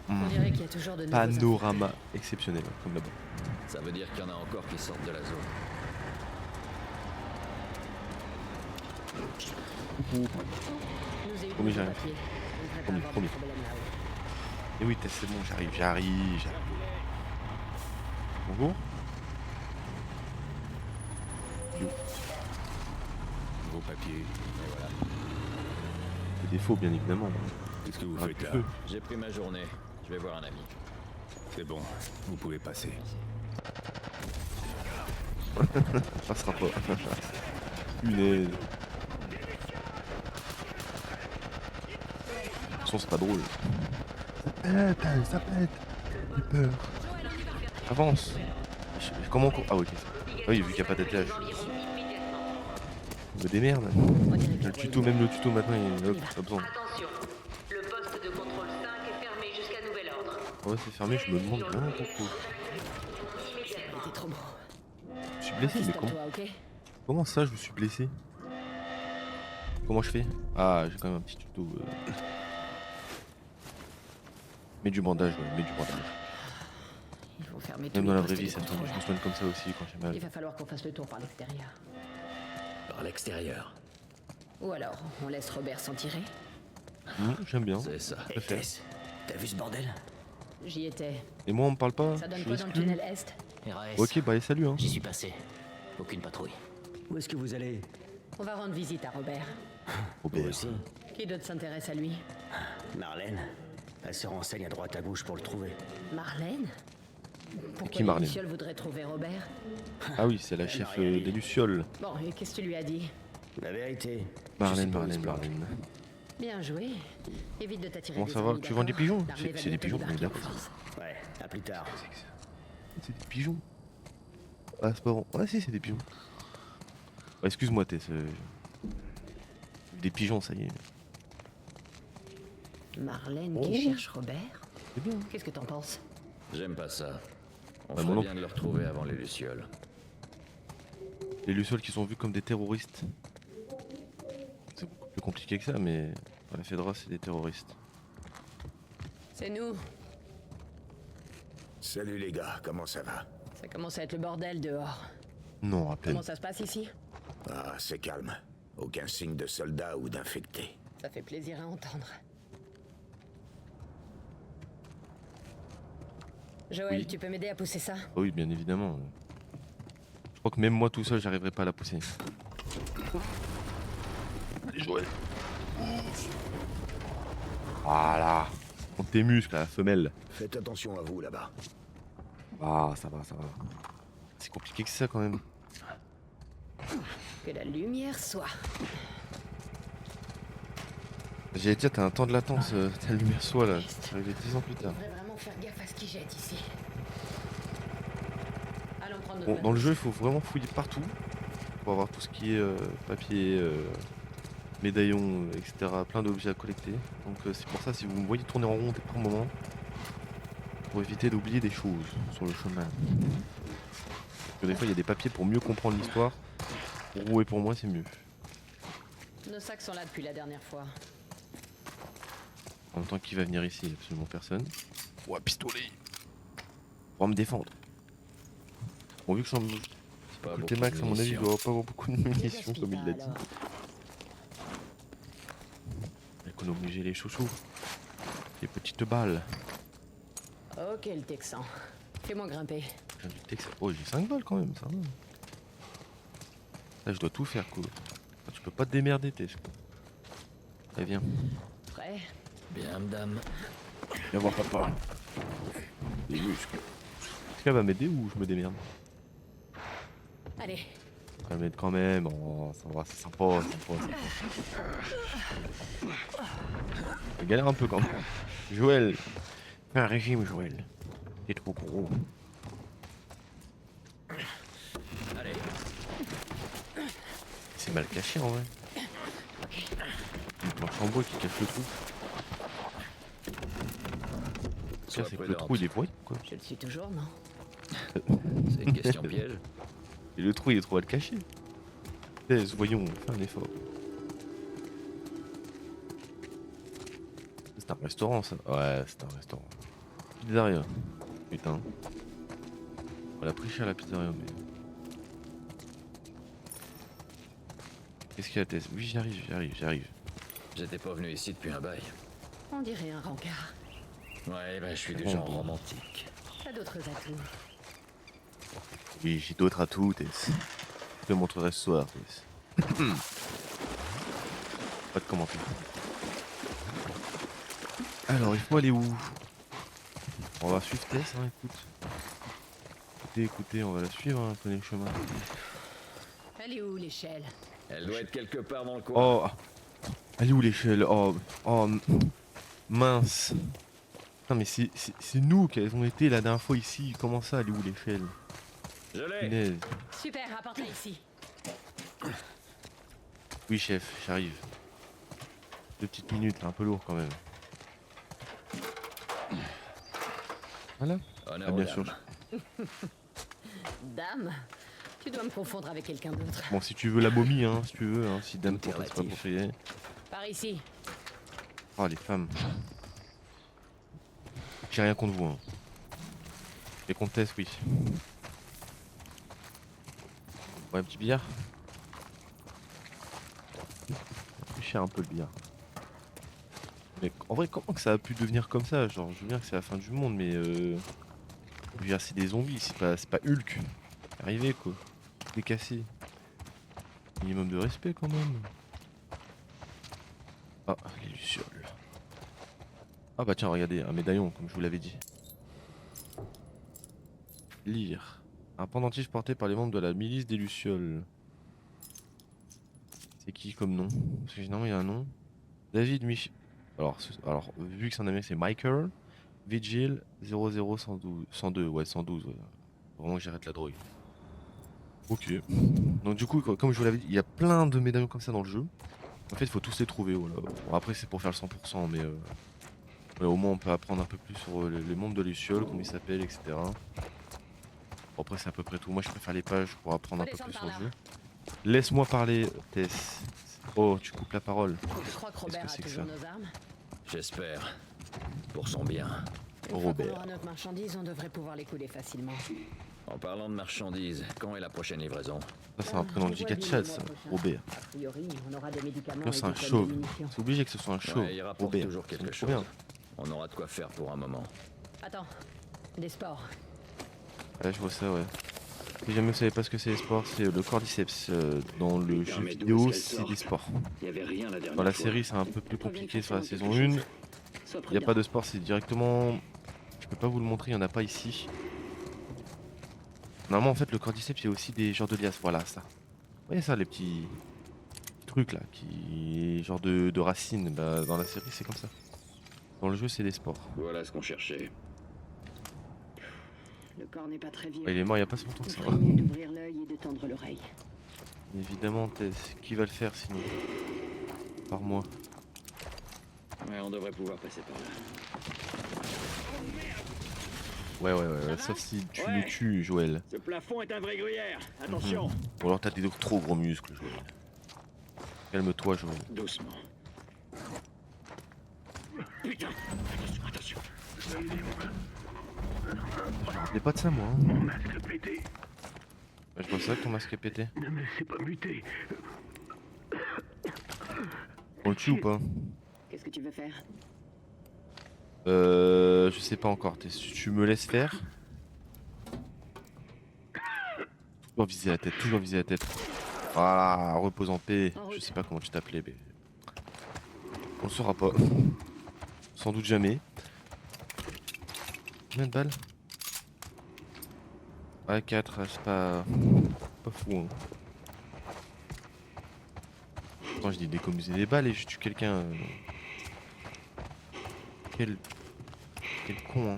S10: On dirait qu'il y a toujours de nouveaux
S1: panoramas exceptionnels comme là-bas.
S6: Ça veut dire qu'il y en a encore qui sortent de la zone.
S10: Nous ayons
S1: Promis,
S10: des
S1: j'arrive.
S10: papiers. On devrait pas
S1: Promis,
S10: avoir
S1: promis.
S10: de problème là-haut.
S1: Et oui, Tess, c'est bon, j'arrive. Bonjour.
S4: Vos papiers.
S6: Et voilà.
S1: Des défauts, bien évidemment.
S4: Qu'est-ce que vous
S1: Ah,
S4: faites là?
S1: feu.
S6: J'ai pris ma journée. Je vais voir un ami.
S4: C'est bon, vous pouvez passer.
S1: Ça sera pas. Punaise. De toute façon, c'est pas drôle. Ça pète. J'ai peur. Avance. Comment on... Ah, ok. Oui, vu qu'il n'y a pas d'attelage. Je me démerde. Le tuto, même le tuto maintenant, il hop, pas besoin.
S5: Attention. Le poste de contrôle 5 est fermé jusqu'à nouvel ordre.
S1: Ouais, c'est fermé, je me demande vraiment pourquoi.
S10: C'était trop beau.
S1: suis blessé, mais comment...
S10: Toi, ok?
S1: Comment ça, je me suis blessé? Comment je fais? Ah, j'ai quand même un petit tuto. Mets du bandage, ouais, mets du bandage.
S10: Il faut fermer tous
S1: Même
S10: les
S1: dans la
S10: postes
S1: vraie
S10: et
S1: vie,
S10: les
S1: ça tourne.
S10: contrôles.
S1: Je me soigne comme ça aussi quand j'ai mal.
S10: Il va falloir qu'on fasse le tour par l'extérieur.
S4: Par l'extérieur.
S10: Ou alors, on laisse Robert s'en tirer?
S1: J'aime bien.
S6: C'est ça.
S2: Hey, Tess, t'as vu ce bordel?
S10: J'y étais.
S1: Et moi, on me parle pas?
S10: Ça donne
S1: Je
S10: quoi
S1: suis
S10: dans le
S1: exclu.
S10: tunnel Est?
S4: RAS.
S1: Ok, bah allez, salut hein.
S4: J'y suis passé. Aucune patrouille.
S7: Où est-ce que vous allez?
S10: On va rendre visite à Robert.
S1: Robert.
S7: Vous aussi?
S10: Qui d'autre s'intéresse à lui?
S7: Marlène? Elle se renseigne à droite à gauche pour le trouver.
S10: Marlène? Pourquoi
S1: qui, Marlène?
S10: Lucioles voudrait trouver Robert?
S1: Ah oui, c'est la chef des Lucioles.
S10: Bon, et qu'est-ce que tu lui as dit?
S7: La vérité.
S1: Marlène,
S7: je sais pas où
S1: Marlène,
S7: il se planque.
S1: Marlène.
S10: Bien joué. Évite de t'attirer
S1: Comment
S10: des
S1: ça va?
S10: ennuis,
S1: Tu vends des
S10: d'accord?
S1: pigeons?
S10: L'armée
S1: C'est
S10: va
S1: des
S10: bientôt
S1: pigeons, on est
S10: débarquer
S1: d'accord.
S10: en force.
S7: Ouais, à plus tard.
S1: C'est des pigeons. Ah, c'est pas bon. Ouais, si, c'est des pigeons. Ouais, excuse-moi, Tess. Des pigeons, ça y est.
S10: Marlène
S1: Oh.
S10: qui cherche Robert?
S1: C'est bien.
S10: Qu'est-ce que t'en penses?
S6: J'aime pas ça. On
S1: Bah, moi
S6: ferait
S1: non
S6: bien de le retrouver avant les Lucioles.
S1: Les Lucioles qui sont vus comme des terroristes. C'est beaucoup plus compliqué que ça, mais dans la Fedra, c'est des terroristes.
S10: C'est nous.
S12: Salut les gars, comment ça va?
S10: Ça commence à être le bordel dehors.
S1: Non, à peine.
S10: Comment ça se passe ici?
S12: Ah, c'est calme. Aucun signe de soldats ou d'infectés.
S10: Ça fait plaisir à entendre. Joël,
S1: Oui.
S10: tu peux m'aider à pousser ça?
S1: Ah oui, bien évidemment. Je crois que même moi tout seul, j'arriverai pas à la pousser. Allez, Joël. Voilà. Monte tes muscles, la femelle.
S12: Faites attention à vous là-bas.
S1: Ah, ça va, ça va. C'est compliqué que ça quand même.
S10: Que la lumière soit.
S1: J'allais dire, t'as un temps de latence, ta lumière soit là. C'est arrivé 10 ans plus
S10: On
S1: tard.
S10: devrait vraiment faire gaffe à ce qui jette ici. Allons prendre notre
S1: Bon, dans le
S10: matos.
S1: jeu, il faut vraiment fouiller partout pour avoir tout ce qui est papier, médaillon, etc. Plein d'objets à collecter. Donc c'est pour ça, si vous me voyez tourner en rond par moment, pour éviter d'oublier des choses sur le chemin. Parce que des fois, il y a des papiers pour mieux comprendre l'histoire. Pour vous et pour moi, c'est mieux.
S10: Nos sacs sont là depuis la dernière fois.
S1: En même temps, qui va venir ici? Absolument personne. Ouah, pistolet! Pour me défendre. Bon, vu que je suis
S6: Pas
S1: côté
S6: beaucoup
S1: max,
S6: de
S1: à mon avis, il
S6: munitions.
S1: doit pas avoir beaucoup de munitions, comme il l'a dit.
S10: Alors,
S1: Économiser les chouchous. Les petites balles.
S10: ok, le Texan. Fais-moi grimper.
S1: J'ai du Texas. Oh, j'ai 5 balles quand même, ça va. Là, je dois tout faire, cool. Tu peux pas te démerder, Tess. Allez, viens.
S10: Prêt?
S6: Bien, madame.
S1: Viens voir papa. Les muscles. Est-ce qu'elle va m'aider ou je me démerde?
S10: Allez.
S1: Elle m'aide quand même. Oh, ça va, c'est sympa, Elle galère un peu quand même. Joël. Fais un régime, Joël. T'es trop gros.
S6: Allez.
S1: C'est mal caché en vrai. Une planche en bois qui cache le trou.
S6: Sois
S1: C'est que le
S6: prudente.
S1: trou il est voyant quoi.
S10: Je le suis toujours, non?
S6: C'est une question piège.
S1: Et le trou il est trop à le cacher. Tess, voyons, fais un effort. C'est un restaurant ça. Ouais, c'est un restaurant. Pizzeria. Putain. On l'a pris cher la pizzeria mais. Qu'est-ce qu'il y a Tess? Oui j'arrive.
S6: J'étais pas venu ici depuis un bail.
S10: On dirait un rencard.
S6: Ouais, bah je suis du
S1: Bon,
S6: genre
S1: bon.
S6: romantique.
S10: T'as d'autres atouts.
S1: Oui, j'ai d'autres atouts, Tess. Je te montrerai ce soir, Tess. Pas de commentaire. Alors, il faut aller où? On va suivre Tess, hein, écoute. Écoutez, on va la suivre, hein, on connaît le chemin.
S10: Elle est où l'échelle?
S6: Elle doit être quelque part dans le coin.
S1: Oh! Elle est où l'échelle? Oh, mince. Putain, mais c'est nous qui avons été la dernière fois ici. Comment ça, elle est où l'échelle?
S6: Je l'ai.
S1: Punaise.
S10: Super, apporte-la ici.
S1: Oui, chef, j'arrive. 2 petites minutes, un peu lourd quand même. Voilà.
S6: Honneur
S1: Ah,
S6: aux
S1: bien sûr.
S6: dames.
S10: Dame? Tu dois me confondre avec quelqu'un d'autre.
S1: Bon, si tu veux la momie, hein, si tu veux, hein, si Dame t'intéresse pas pour payer.
S10: Par ici.
S1: Oh, les femmes. J'ai rien contre vous, hein. Les comtesses, oui. Ouais, un petit billard. Plus cher un peu le billard. Mais en vrai, comment que ça a pu devenir comme ça? Genre, je veux dire que c'est la fin du monde, mais je veux dire, c'est des zombies, c'est pas Hulk. Arrivé quoi. Décassé. Minimum de respect quand même. Ah, les lucioles. Ah bah tiens, regardez, un médaillon, comme je vous l'avais dit. Lire. Un pendentif porté par les membres de la milice des lucioles. C'est qui comme nom? Parce que généralement il y a un nom. David Mich... Alors, vu que c'est en américain, c'est Michael Vigil 00112. 102, ouais, 112. Ouais. Vraiment que j'arrête la drogue. Ok. Donc du coup, comme je vous l'avais dit, il y a plein de médaillons comme ça dans le jeu. En fait, il faut tous les trouver. Voilà. Bon, après, c'est pour faire le 100%, mais ouais, au moins on peut apprendre un peu plus sur les membres de Lucioles, comment ils s'appellent, etc. Bon, après, c'est à peu près tout. Moi, je préfère les pages pour apprendre un peu plus sur le jeu. Laisse-moi parler, Tess. Oh, tu coupes la parole. Qu'est-ce que c'est que ça?
S6: J'espère. Pour son bien.
S10: Une fois qu'on aura notre marchandise, on devrait pouvoir les couler facilement.
S6: En parlant de marchandises, quand est la prochaine livraison?
S1: Ça, c'est un prénom de giga de chat, ça. Robert. Non, c'est un chauve. C'est obligé que ce soit un chauve.
S6: Ouais, il rapporte
S1: Robert.
S6: toujours quelque
S1: Trop
S6: chose.
S1: bien.
S6: On aura de quoi faire pour un moment.
S10: Attends, des sports.
S1: Ouais, je vois ça, ouais. Si jamais vous savez pas ce que c'est les sports, c'est le cordyceps. Dans le jeu vidéo, c'est des sports. Dans la série, c'est un peu plus compliqué sur la saison 1. Il n'y a pas de sport, c'est directement... Je peux pas vous le montrer, il n'y en a pas ici. Normalement, en fait, le cordyceps, il y a aussi des genres de liasses. Voilà, ça. Vous voyez ça, les petits trucs là, qui... genre de racines. Bah, dans la série, c'est comme ça. Dans le jeu, c'est des sports.
S12: Voilà ce qu'on cherchait.
S10: Le corps n'est pas très vieux.
S1: Il est mort il n'y a pas si longtemps que ça.
S10: Mieux d'ouvrir l'œil et de tendre l'oreille.
S1: Évidemment, qui va le faire sinon? Par moi.
S12: Ouais, on devrait pouvoir passer par là.
S1: Ouais, sauf si tu me tues, Joël.
S12: Ce plafond est un vrai gruyère. Attention.
S1: Ou alors t'as des trop gros muscles, Joël. Calme-toi, Joël.
S12: Doucement. Putain. Attention.
S1: Je pas de ça, moi.
S8: Mon masque a pété.
S1: Bah, je vois ça que ton masque est pété.
S8: Ne me laissez pas muter.
S1: On le tue ou pas?
S10: Qu'est-ce que tu veux faire?
S1: Je sais pas encore. Tu me laisses faire? Toujours viser la tête, toujours viser la tête. Voilà, repose en paix. Je sais pas comment tu t'appelais, mais... On le saura pas. Sans doute jamais. Combien de balles? Ouais, 4, c'est pas fou. Hein. Attends, je dis décommuser des balles et je tue quelqu'un. Quel con, hein.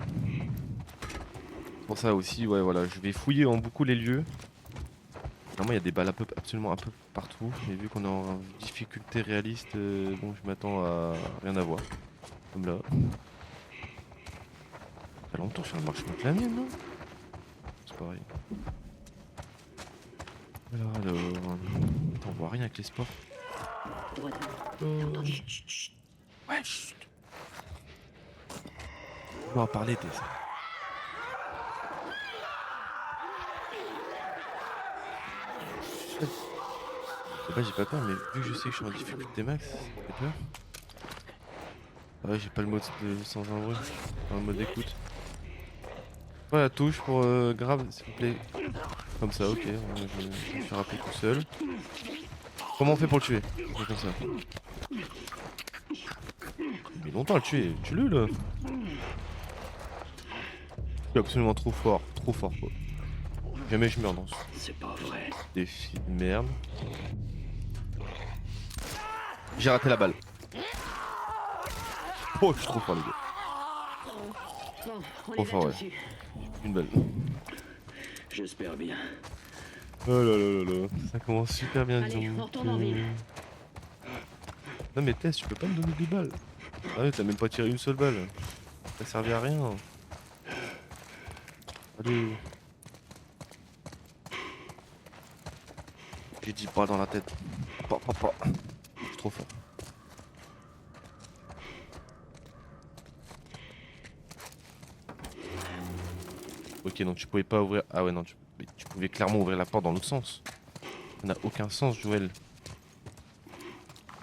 S1: Pour ça aussi, ouais, voilà, je vais fouiller en beaucoup les lieux. Normalement, il y a des balles absolument un peu partout. Mais vu qu'on est en difficulté réaliste, bon, je m'attends à rien à voir. Comme là. Ça fait longtemps que je fais un marche contre la mienne, non? C'est pareil. Alors, on voit rien avec les sports. Ouais, chut. On va parler, t'es ça. Bah, j'ai pas peur, mais vu que je sais que je suis en difficulté max, j'ai peur. Ah ouais, j'ai pas le mode sans un bruit, pas le mode d'écoute. Pas la touche pour grave, s'il vous plaît. Comme ça, ok, je vais me faire appeler tout seul. Comment on fait pour le tuer? On fait comme ça. Mais longtemps à le tuer, tue-le là. Je suis absolument trop fort quoi. Jamais je meurs dans ce.
S12: C'est pas vrai.
S1: Défi de merde. J'ai raté la balle. Oh, je suis trop fort les gars. Trop fort, ouais. Une balle.
S12: J'espère bien.
S1: Oh là là là là. Ça commence super bien, disons. Non mais Tess, tu peux pas me donner 2 balles. Ah ouais, t'as même pas tiré une seule balle. Ça servait à rien. Allez. J'ai 10 bras dans la tête. Je suis trop fort. Ok, donc tu pouvais pas ouvrir. Ah ouais, non, tu pouvais clairement ouvrir la porte dans l'autre sens. Ça n'a aucun sens, Joël.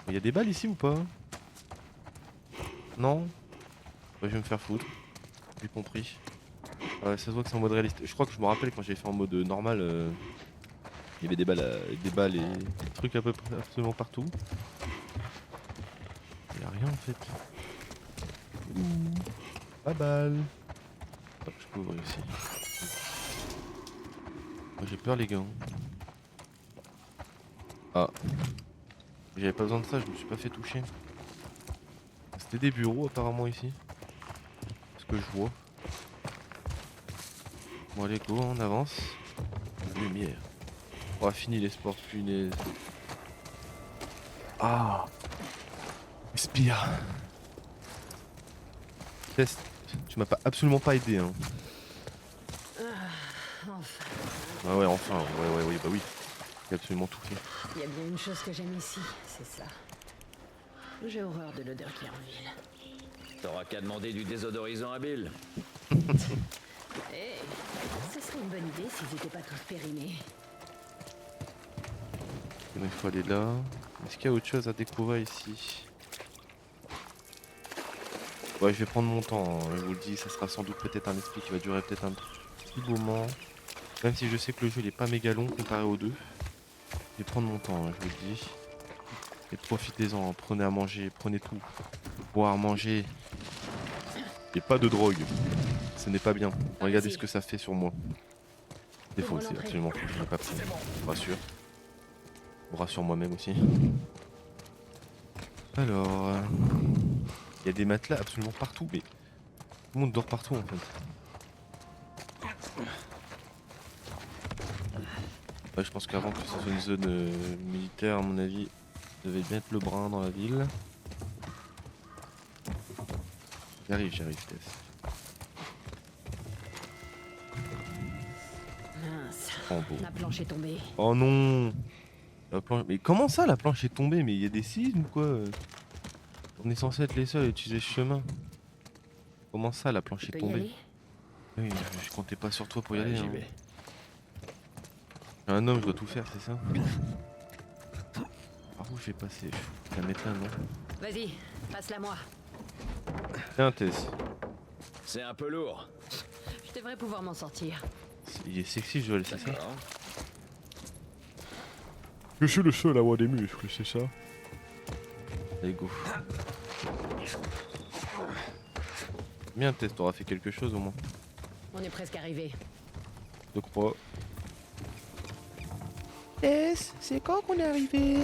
S1: Il y a des balles ici ou pas? Non? Ouais, je vais me faire foutre. J'ai compris. Ouais, ça se voit que c'est en mode réaliste. Je crois que je me rappelle quand j'ai fait en mode normal, il y avait des balles et des trucs à peu près absolument partout. Il y a rien en fait. Ouh, pas balle. Hop, je peux ouvrir ici. Moi, j'ai peur les gars. Ah. J'avais pas besoin de ça, je me suis pas fait toucher. C'était des bureaux apparemment ici. Ce que je vois. Bon allez go, on avance. Lumière. On a fini les sports, punaise. Ah. Respire. Test. Tu m'as pas absolument pas aidé hein.
S10: Enfin.
S1: Ah ouais enfin, ouais, bah oui. J'ai absolument tout fait.
S10: Il y a bien une chose que j'aime ici, c'est ça. J'ai horreur de l'odeur qui est en ville.
S6: T'auras qu'à demander du désodorisant à Bill.
S10: Eh, ce serait une bonne idée s'ils étaient pas tous périmés.
S1: Il faut aller là. Est-ce qu'il y a autre chose à découvrir ici? Ouais, je vais prendre mon temps, hein. Je vous le dis, ça sera sans doute peut-être un esprit qui va durer peut-être un petit moment. Même si je sais que le jeu il est pas méga long comparé aux deux. Je vais prendre mon temps, hein, je vous le dis. Et profitez-en, hein. Prenez à manger, prenez tout. Boire, manger. Et pas de drogue. Ce n'est pas bien. Regardez ce que ça fait sur moi. C'est faux, c'est absolument faux. Je n'ai pas pris. Je vous rassure. Je vous rassure moi-même aussi. Alors... il y a des matelas absolument partout, mais... tout le monde dort partout en fait. Ouais, je pense qu'avant que ce soit une zone militaire, à mon avis, ça devait bien être le brun dans la ville. J'arrive, Tess.
S10: Mince,
S1: Oh, beau.
S10: la planche est tombée.
S1: Oh non, mais comment ça la planche est tombée? Mais il y a des sismes ou quoi? On est censé être les seuls à utiliser ce chemin. Comment ça la planche est tombée? Oui, je comptais pas sur toi pour y aller.
S6: J'y
S1: Hein.
S6: vais.
S1: Un homme, je dois tout faire, c'est ça? Par où je vais passer? Je vais la mettre là, non?
S10: Vas-y, passe-la moi.
S1: Tiens, Tess.
S6: C'est un peu lourd.
S10: Je devrais pouvoir m'en sortir.
S1: Il est sexy, Joël, c'est ça?
S6: D'accord.
S1: Je suis le seul à avoir des muscles, c'est ça? Allez, go. Bien, Tess, t'auras fait quelque chose au moins.
S10: On est presque arrivé.
S1: Je crois. Tess, c'est quand qu'on est arrivé?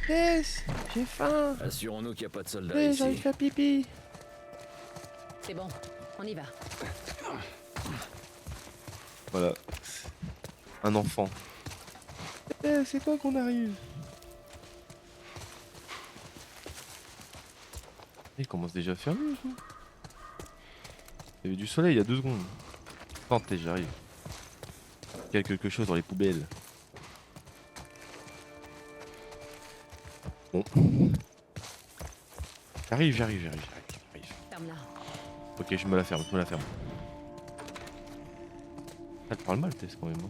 S1: Tess, j'ai faim.
S6: Assurons-nous qu'il n'y a pas de soldats
S1: Tess,
S6: ici.
S1: j'arrive faire pipi.
S10: C'est bon, on y va.
S1: Voilà. Un enfant. Tess, c'est quand qu'on arrive? Il commence déjà à faire nuit. Il y avait du soleil il y a 2 secondes. Tentez, j'arrive. Il y a quelque chose dans les poubelles. Bon. J'arrive.
S10: Ferme-la.
S1: Ok, je me la ferme. Elle parle mal, Tess, quand même. Hein.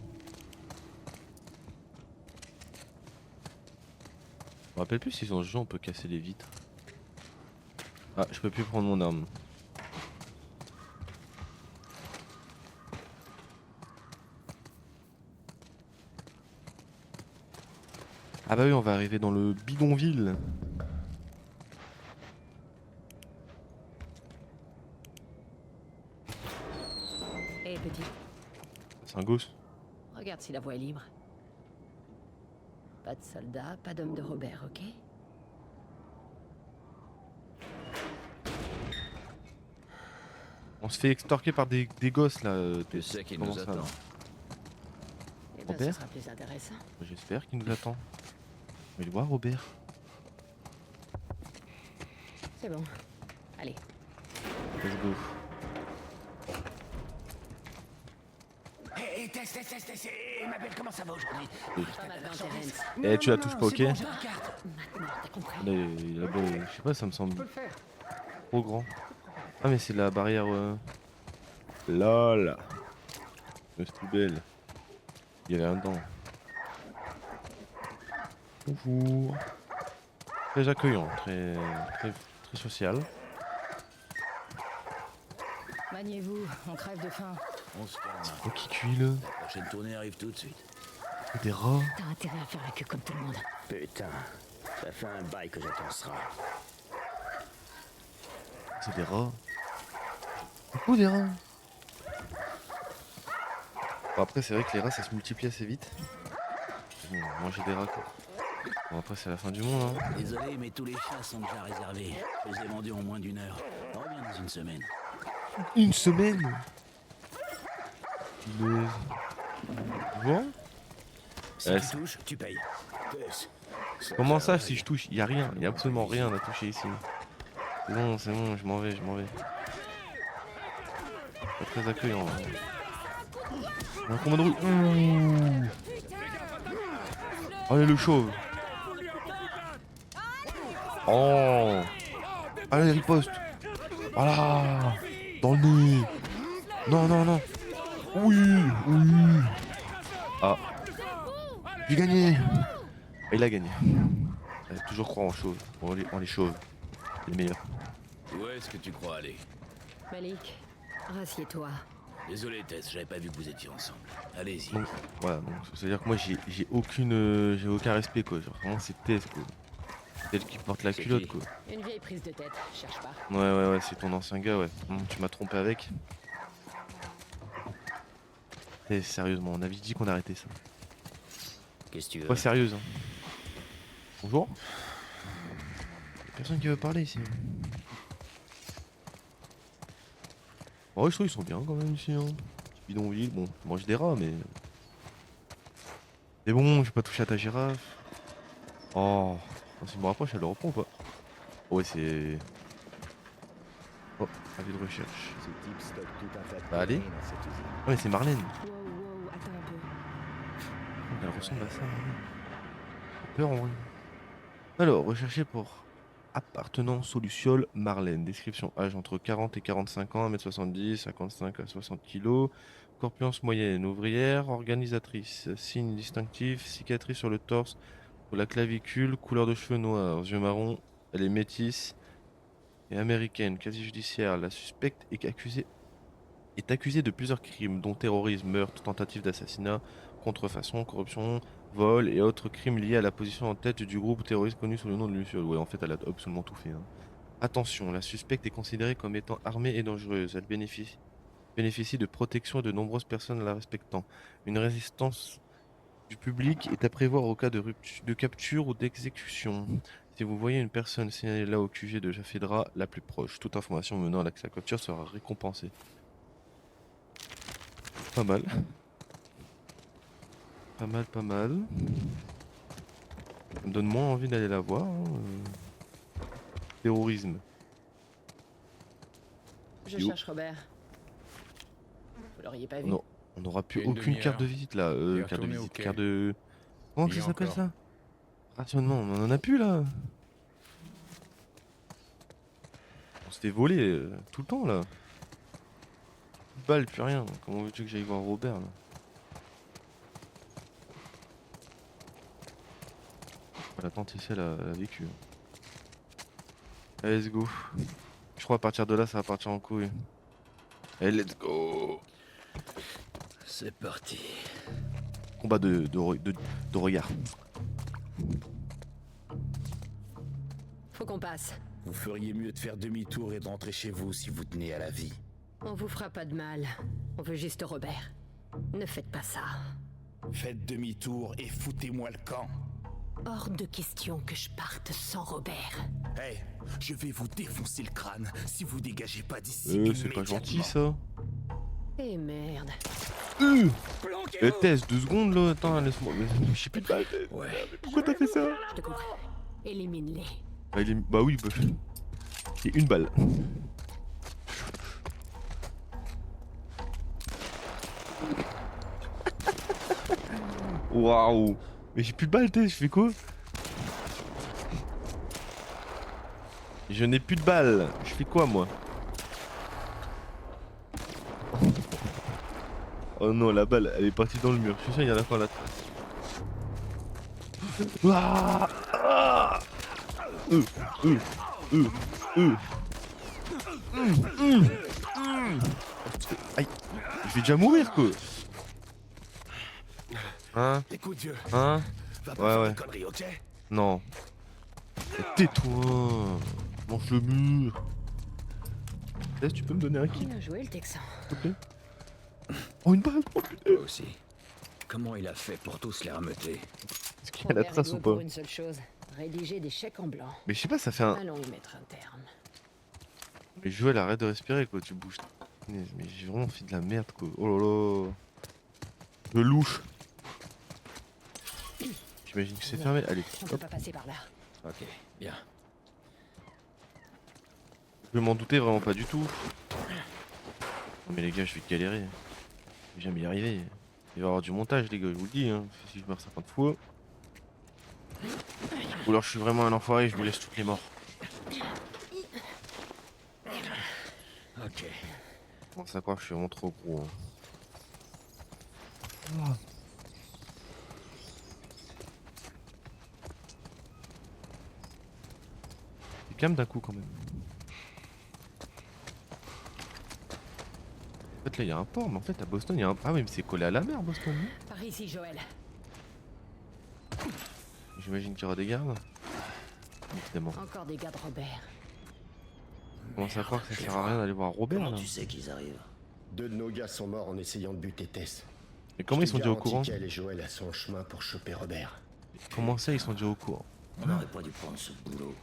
S1: Je me rappelle plus si dans ce jeu on peut casser les vitres. Ah, je peux plus prendre mon arme. Ah bah oui, on va arriver dans le bidonville.
S10: Hé, petit,
S1: C'est un gosse.
S10: regarde si la voie est libre. Pas de soldats, pas d'homme de Robert, ok?
S1: On se fait extorquer par des gosses là.
S6: Tu sais qu'il
S1: Comment
S6: nous
S1: ça,
S6: attend.
S1: là
S10: Eh ben,
S1: Robert
S10: ce sera plus intéressant.
S1: J'espère qu'il nous attend. On va le voir, Robert.
S10: C'est bon. Allez.
S1: Let's go.
S2: Hé,
S4: Tess, ma belle, comment ça va aujourd'hui?
S10: Pas maintenant, Terence.
S1: Eh, tu la touches pas, ok?
S10: Maintenant, t'as compris.
S1: Là-bas, je sais pas, ça me semble trop grand. Ah, mais c'est la barrière. Lol. C'est plus belle. Il y avait rien dedans. Bonjour. Très accueillant, très social.
S11: Maniez-vous, on crève de faim.
S12: On se calme.
S1: Oh, qui cuit là?
S12: La prochaine tournée arrive tout de suite.
S1: Des rats.
S11: T'as intérêt à faire la queue comme tout le monde.
S4: Putain, ça fait un bail que j'attends ce rat.
S1: C'est des rats. Beaucoup des rats. Bon, après, c'est vrai que les rats ça se multiplie assez vite. Bon, manger des rats quoi. Bon, après, c'est la fin du monde. Hein.
S12: Désolé, mais tous les chats sont déjà réservés. Je les ai vendus en moins d'1 heure. On revient dans une semaine.
S1: Une semaine? Mais... Bon.
S4: Si tu touches, tu payes.
S1: Comment ça, si je touche? Y a rien, y a absolument rien à toucher ici. C'est bon, je m'en vais. Pas très accueillant. Hein. Un combat de rue. Mmh. Allez, le chauve. Oh. Allez, riposte. Voilà. Dans le nez. Non. Oui. Ah. J'ai gagné. Il a gagné. Toujours croire en chauve. En les chauves. Les meilleurs.
S12: Où est-ce que tu crois aller?
S10: Malik, rassieds-toi.
S12: Désolé, Tess, j'avais pas vu que vous étiez ensemble. Allez-y.
S1: Donc, voilà, donc ça veut dire que moi j'ai aucun respect quoi. Genre vraiment c'est Tess quoi. C'est elle qui porte la culotte quoi.
S10: Une vieille prise de tête, cherche pas.
S1: Ouais, c'est ton ancien gars, ouais. Tu m'as trompé avec. Eh, sérieusement, on avait dit qu'on arrêtait ça.
S4: Qu'est-ce que tu veux?
S1: Pas sérieuse. Hein. Bonjour. Personne qui veut parler ici. Oh, je trouve qu'ils sont bien quand même ici. Hein. Petit bidonville, bon, je mange des rats, mais. C'est bon, je vais pas toucher à ta girafe. Oh, si je me rapproche, elle le reprend ou pas? Ouais, c'est. Oh, avis de recherche. Bah, allez. Ouais, c'est Marlène.
S10: Wow, attends un peu.
S1: Elle ressemble à ça, Marlène. J'ai peur en vrai. Alors, rechercher pour appartenance au Luciole Marlène. Description: âge entre 40 et 45 ans, 1m70, 55 à 60 kg. Corpulence moyenne, ouvrière, organisatrice. Signe distinctif: cicatrice sur le torse, sur la clavicule, couleur de cheveux noirs, yeux marrons. Elle est métisse et américaine, quasi judiciaire. La suspecte est accusée de plusieurs crimes, dont terrorisme, meurtre, tentative d'assassinat, contrefaçon, corruption, vol et autres crimes liés à la position en tête du groupe terroriste connu sous le nom de Luciole. Ouais, en fait, elle a absolument tout fait. Hein. Attention, la suspecte est considérée comme étant armée et dangereuse. Elle bénéficie de protection et de nombreuses personnes la respectant. Une résistance du public est à prévoir au cas de capture ou d'exécution. Si vous voyez une personne, signalez-la au QG de Jaffedra la plus proche. Toute information menant à l'accès à la capture sera récompensée. Pas mal. Pas mal. Ça me donne moins envie d'aller la voir. Hein. Terrorisme.
S10: Je cherche Robert. Vous l'auriez pas vu?
S1: Non, on n'aura plus aucune carte de visite là. Carte de visite, carte de... Comment ça s'appelle ça? Rationnement, on en a plus là. On se fait voler tout le temps là. Plus de balles, plus rien. Comment veux-tu que j'aille voir Robert là? La tante ici elle a vécu. Allez, let's go. Je crois à partir de là ça va partir en couille. Allez, let's go.
S12: C'est parti.
S1: Combat de regard.
S10: Faut qu'on passe.
S4: Vous feriez mieux de faire demi-tour et de rentrer chez vous si vous tenez à la vie.
S10: On vous fera pas de mal. On veut juste Robert. Ne faites pas ça.
S4: Faites demi-tour et foutez-moi le camp.
S10: Hors de question que je parte sans Robert.
S4: Hey, je vais vous défoncer le crâne si vous dégagez pas d'ici.
S1: C'est pas gentil ça.
S10: Eh merde.
S1: Tess, 2 secondes là, attends, laisse-moi. Je sais plus de balle.
S12: Ouais.
S1: Pourquoi t'as fait ça?
S10: Je te comprends. Élimine-les.
S1: Bah oui, bah. C'est une balle. Waouh. Mais j'ai plus de balles, je fais quoi? Je n'ai plus de balles. Je fais quoi moi? Oh non, la balle, elle est partie dans le mur. Je suis sûr, il y en a pas là. Ah ah euh, euh, euh, euh. Aïe, je vais déjà mourir quoi. Hein?
S4: Écoute, Dieu.
S1: Hein?
S4: Va pas
S1: Ouais,
S4: faire
S1: ouais.
S4: de conneries, ok?
S1: Non. Tais-toi. Mange le mur. Laisse, tu peux me donner un kill,
S10: Bien joué, le Texan.
S1: s'il te plaît? Oh, une balle. Oh putain.
S2: Toi aussi. Comment il a fait pour tous les rameuter?
S1: Est-ce qu'il y a la trace ou pas?
S10: Pour une seule chose, rédiger des chèques en blanc.
S1: Mais je sais pas, ça fait un...
S10: Allons y mettre un terme.
S1: Mais Joël, arrête de respirer quoi, tu bouges. Mais j'ai vraiment fait de la merde quoi. Oh là là. Je louche. J'imagine que c'est fermé. Allez,
S10: On peut
S1: hop.
S10: pas passer par là.
S2: Ok, bien.
S1: Je m'en doutais vraiment pas du tout. Non mais les gars, je vais galérer. Je vais jamais y arriver. Il va y avoir du montage les gars, je vous le dis. Hein. Si je meurs 50 fois. Ou alors je suis vraiment un enfoiré et je vous laisse toutes les morts.
S2: Ok.
S1: Bon, ça croit que je suis vraiment trop gros. Hein. C'est calme d'un coup quand même. En fait là il y a un port, mais en fait à Boston il y a un... Ah oui mais c'est collé à la mer Boston.
S10: Par ici, Joël.
S1: J'imagine qu'il y aura des gardes. Évidemment.
S10: Encore des gars de Robert.
S1: On commence à croire que ça sert à rien d'aller voir Robert là.
S2: Comment tu sais qu'ils arrivent?
S13: 2 de nos gars sont morts en essayant de buter Tess.
S1: Mais comment ils sont déjà au
S13: garantis
S1: courant?
S13: qu'elle et Joël sont en chemin pour choper Robert.
S1: Comment ça ils sont déjà au courant?
S2: On n'aurait pas dû prendre ce boulot.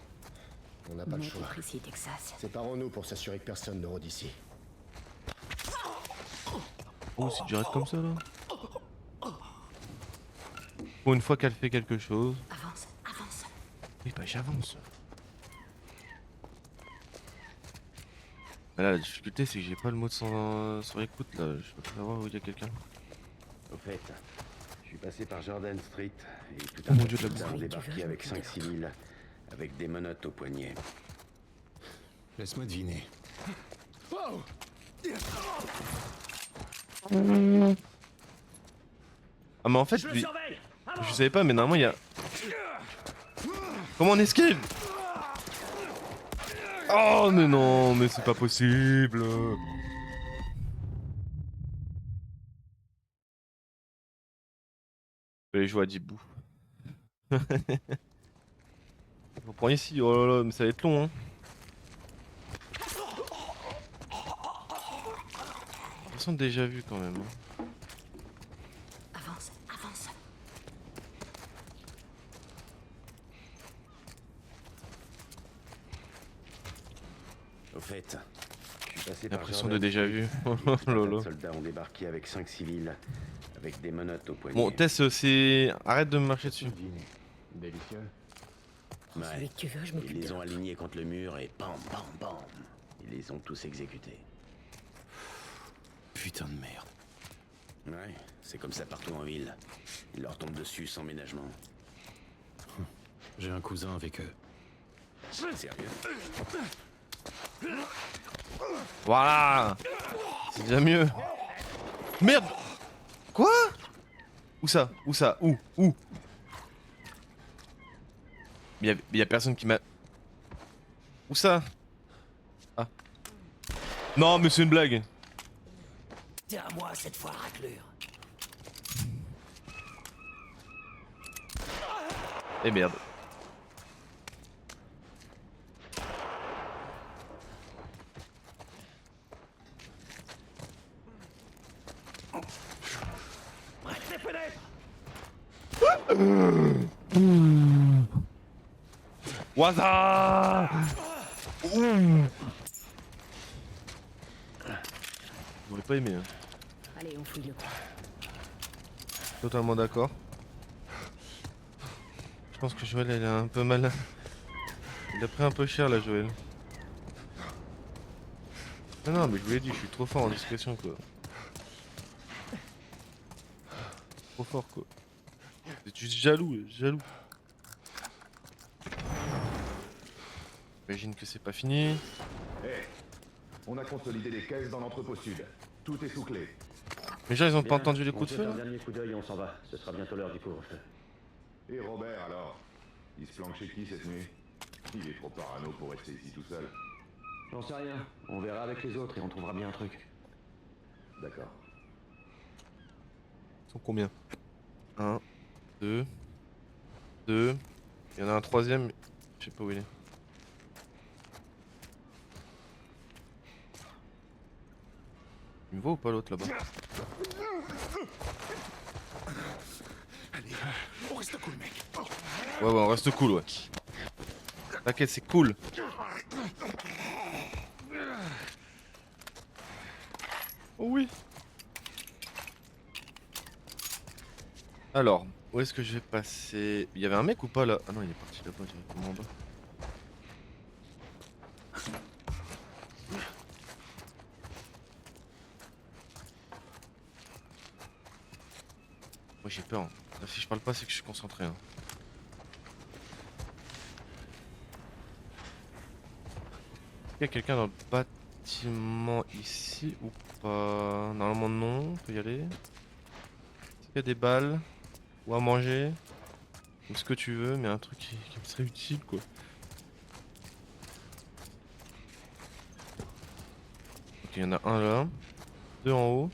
S13: On n'a pas le
S10: Mec,
S13: choix.
S10: ici, Texas.
S13: Séparons-nous pour s'assurer que personne ne rôde ici.
S1: Oh c'est direct comme ça là. Pour une fois qu'elle fait quelque chose.
S10: Avance, avance.
S1: Oui bah j'avance. Bah là la difficulté c'est que j'ai pas le mode sur écoute là. Je peux pas savoir où il y a quelqu'un.
S14: Au fait, je suis passé par Jordan Street et tout
S1: Oh
S14: un
S1: mon
S14: tas
S1: Dieu,
S14: de
S1: de la
S14: soldats
S1: boue.
S14: ont débarqué avec 5 civils, avec des menottes au poignet.
S4: Laisse-moi deviner.
S1: Ah mais en fait lui... Je savais pas mais normalement il y a... Comment on esquive? Oh mais non mais c'est pas possible. Je vais aller jouer à Dibou. On prend ici, oh là là mais ça va être long hein. Ils sont déjà vus quand même. Hein.
S10: Avance, avance.
S14: Au fait, je suis passé par
S1: L'impression
S14: Jordan
S1: de déjà
S14: Street
S1: vu.
S14: et
S1: Oh
S14: tout un tas
S1: là
S14: de
S1: là.
S14: soldats ont débarqué avec 5 civils, avec des menottes au poignet.
S1: Bon Tess c'est... Arrête de me marcher dessus.
S4: Délicieux.
S14: Ouais.
S10: Celui que tu veux, je
S14: Ils
S10: m'occupe.
S14: les ont alignés contre le mur et bam bam bam. Ils les ont tous exécutés.
S4: Putain de merde.
S14: Ouais, c'est comme ça partout en ville. Ils leur tombent dessus sans ménagement.
S4: J'ai un cousin avec eux.
S14: Sérieux?
S1: Voilà. C'est déjà mieux. Merde. Quoi? Où ça? Où ça? Où? Où? Mais y a personne qui m'a... Où ça? Ah. Non mais c'est une blague.
S2: C'est à moi cette fois, raclure.
S1: Eh merde. Waza. J'aurais pas aimé. Hein.
S10: Allez, on fouille le coin.
S1: Totalement d'accord. Je pense que Joël elle a un peu mal. Il a pris un peu cher là Joël. Non non mais je vous l'ai dit, je suis trop fort en discrétion quoi. Trop fort quoi. Juste jaloux, jaloux. J'imagine que c'est pas fini.
S15: Hé, on a consolidé les caisses dans l'entrepôt sud. Tout est sous clé.
S1: Les gens, ils ont pas
S9: Bien,
S1: entendu les
S9: on
S1: coups de
S9: jette
S1: feu
S9: un
S1: là?
S9: dernier coup d'œil et on s'en va. Ce sera bientôt l'heure du couvre-feu.
S15: Et Robert alors? Il se planque chez qui cette nuit? Il est trop parano pour rester ici tout seul.
S9: J'en sais rien. On verra avec les autres et on trouvera bien un truc.
S15: D'accord.
S1: Ils sont combien? 1, 2, 2. Il y en a un troisième, mais je sais pas où il est. Il me voit ou pas l'autre là-bas?
S15: Allez, on reste cool, mec.
S1: Ouais, on reste cool, ouais. T'inquiète, c'est cool. Oh oui. Alors, où est-ce que je vais passer? Il y avait un mec ou pas là? Ah non, il est parti là-bas directement en bas. Moi j'ai peur. Là, si je parle pas, c'est que je suis concentré. Hein. Il y a quelqu'un dans le bâtiment ici ou pas? Normalement non, on peut y aller. Est-ce qu'il y a des balles ou à manger? Ou ce que tu veux, mais un truc qui me serait utile quoi. Ok, il y en a un là, deux en haut.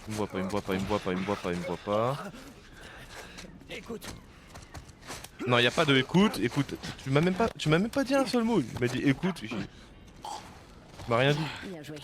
S1: Il me voit pas, il me voit pas, il me voit pas, il me voit pas, il me voit pas.
S4: Écoute.
S1: Non, y a pas de écoute, écoute, tu m'as même pas dit un seul mot. Il m'a dit écoute, tu m'as rien dit.
S10: Bien joué.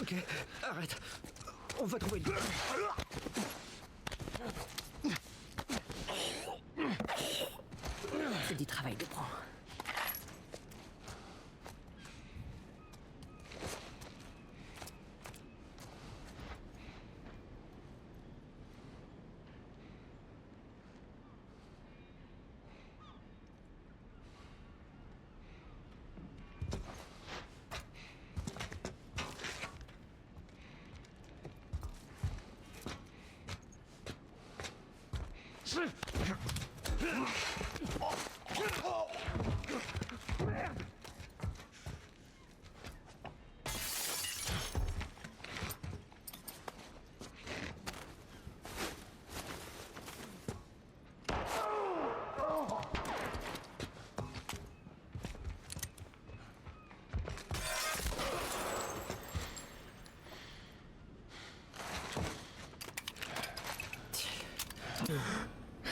S2: Ok, arrête. On va trouver le...
S10: C'est du travail de pro.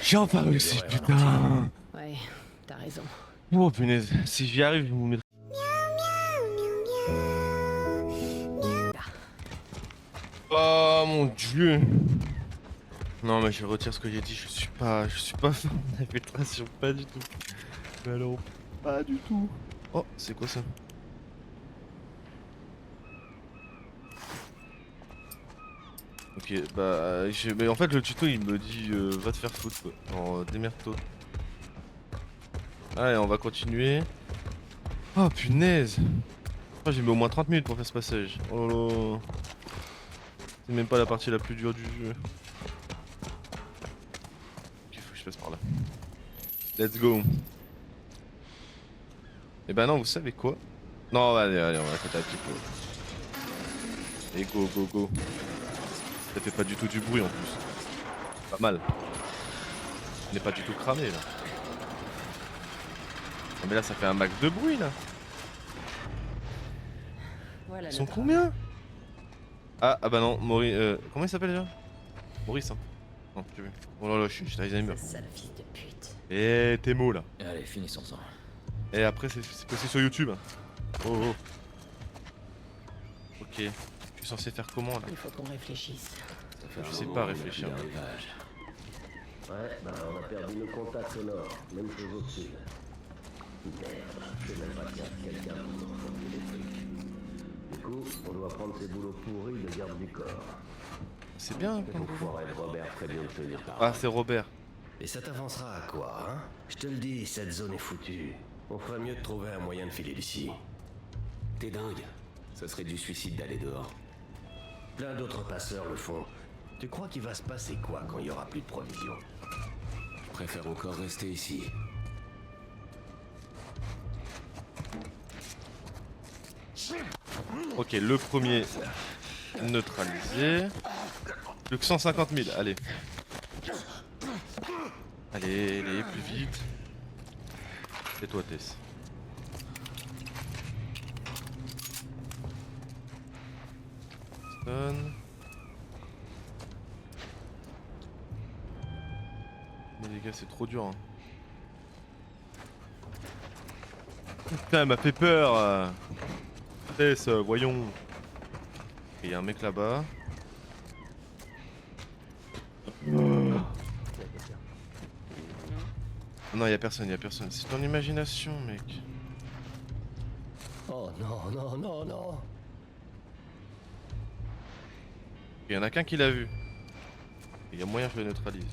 S1: J'ai enfin réussi, putain.
S10: Ouais, t'as raison.
S1: Oh punaise, si j'y arrive, je vous mettrai. Oh mon dieu. Non mais je retire ce que j'ai dit, je suis pas fan d'infiltration, pas du tout. Mais alors, pas du tout. Oh, c'est quoi ça? Ok, bah, mais en fait le tuto il me dit va te faire foutre quoi, genre démerde-toi. Allez, on va continuer. Oh punaise. Oh, j'ai mis au moins 30 minutes pour faire ce passage. Oh là là. C'est même pas la partie la plus dure du jeu. Ok, faut que je passe par là. Let's go. Et bah non, vous savez quoi? Non, allez, on va côté un petit peu. Et go, go, go. Ça fait pas du tout du bruit en plus. Pas mal. On n'est pas du tout cramé là. Non, mais là ça fait un max de bruit là.
S11: Voilà
S1: Ils sont combien? Ah bah non, Maurice. Comment il s'appelle déjà? Maurice hein. Non, tu veux. Oh là là, je suis Alzheimer.
S11: Sale fils de pute.
S1: Eh, t'es mots là.
S6: Allez, finissons-en.
S1: Et après c'est passé sur YouTube. Oh oh. Ok. Je suis censé faire comment là?
S11: Il faut qu'on réfléchisse.
S1: Je sais pas réfléchir.
S9: Ouais, bah on a perdu nos contacts au nord, même chose au sud. Merde, je sais même pas qu'il y a quelqu'un pour nous remonter les trucs. Du coup, on doit prendre ces boulots pourris de garde du corps.
S1: C'est bien.
S9: L'enfoiré de Robert ferait bien de tenir par
S1: Ah, c'est Robert.
S9: Et ça t'avancera à quoi, hein? Je te le dis, cette zone est foutue. On ferait mieux de trouver un moyen de filer d'ici.
S2: T'es dingue. Ça serait du suicide d'aller dehors.
S9: Plein d'autres passeurs le font. Tu crois qu'il va se passer quoi quand il y aura plus de provisions?
S2: Je préfère encore rester ici.
S1: Ok, le premier neutralisé. Plus que 150 000, allez. Allez, plus vite. C'est toi, Tess. Stun. Mais les gars, c'est trop dur. Hein. Putain, elle m'a fait peur. Tess, voyons. Il y a un mec là-bas. Non, y a personne, C'est ton imagination, mec.
S9: Oh non, non, non, non.
S1: Il y en a qu'un qui l'a vu. Il y a moyen que je le neutralise.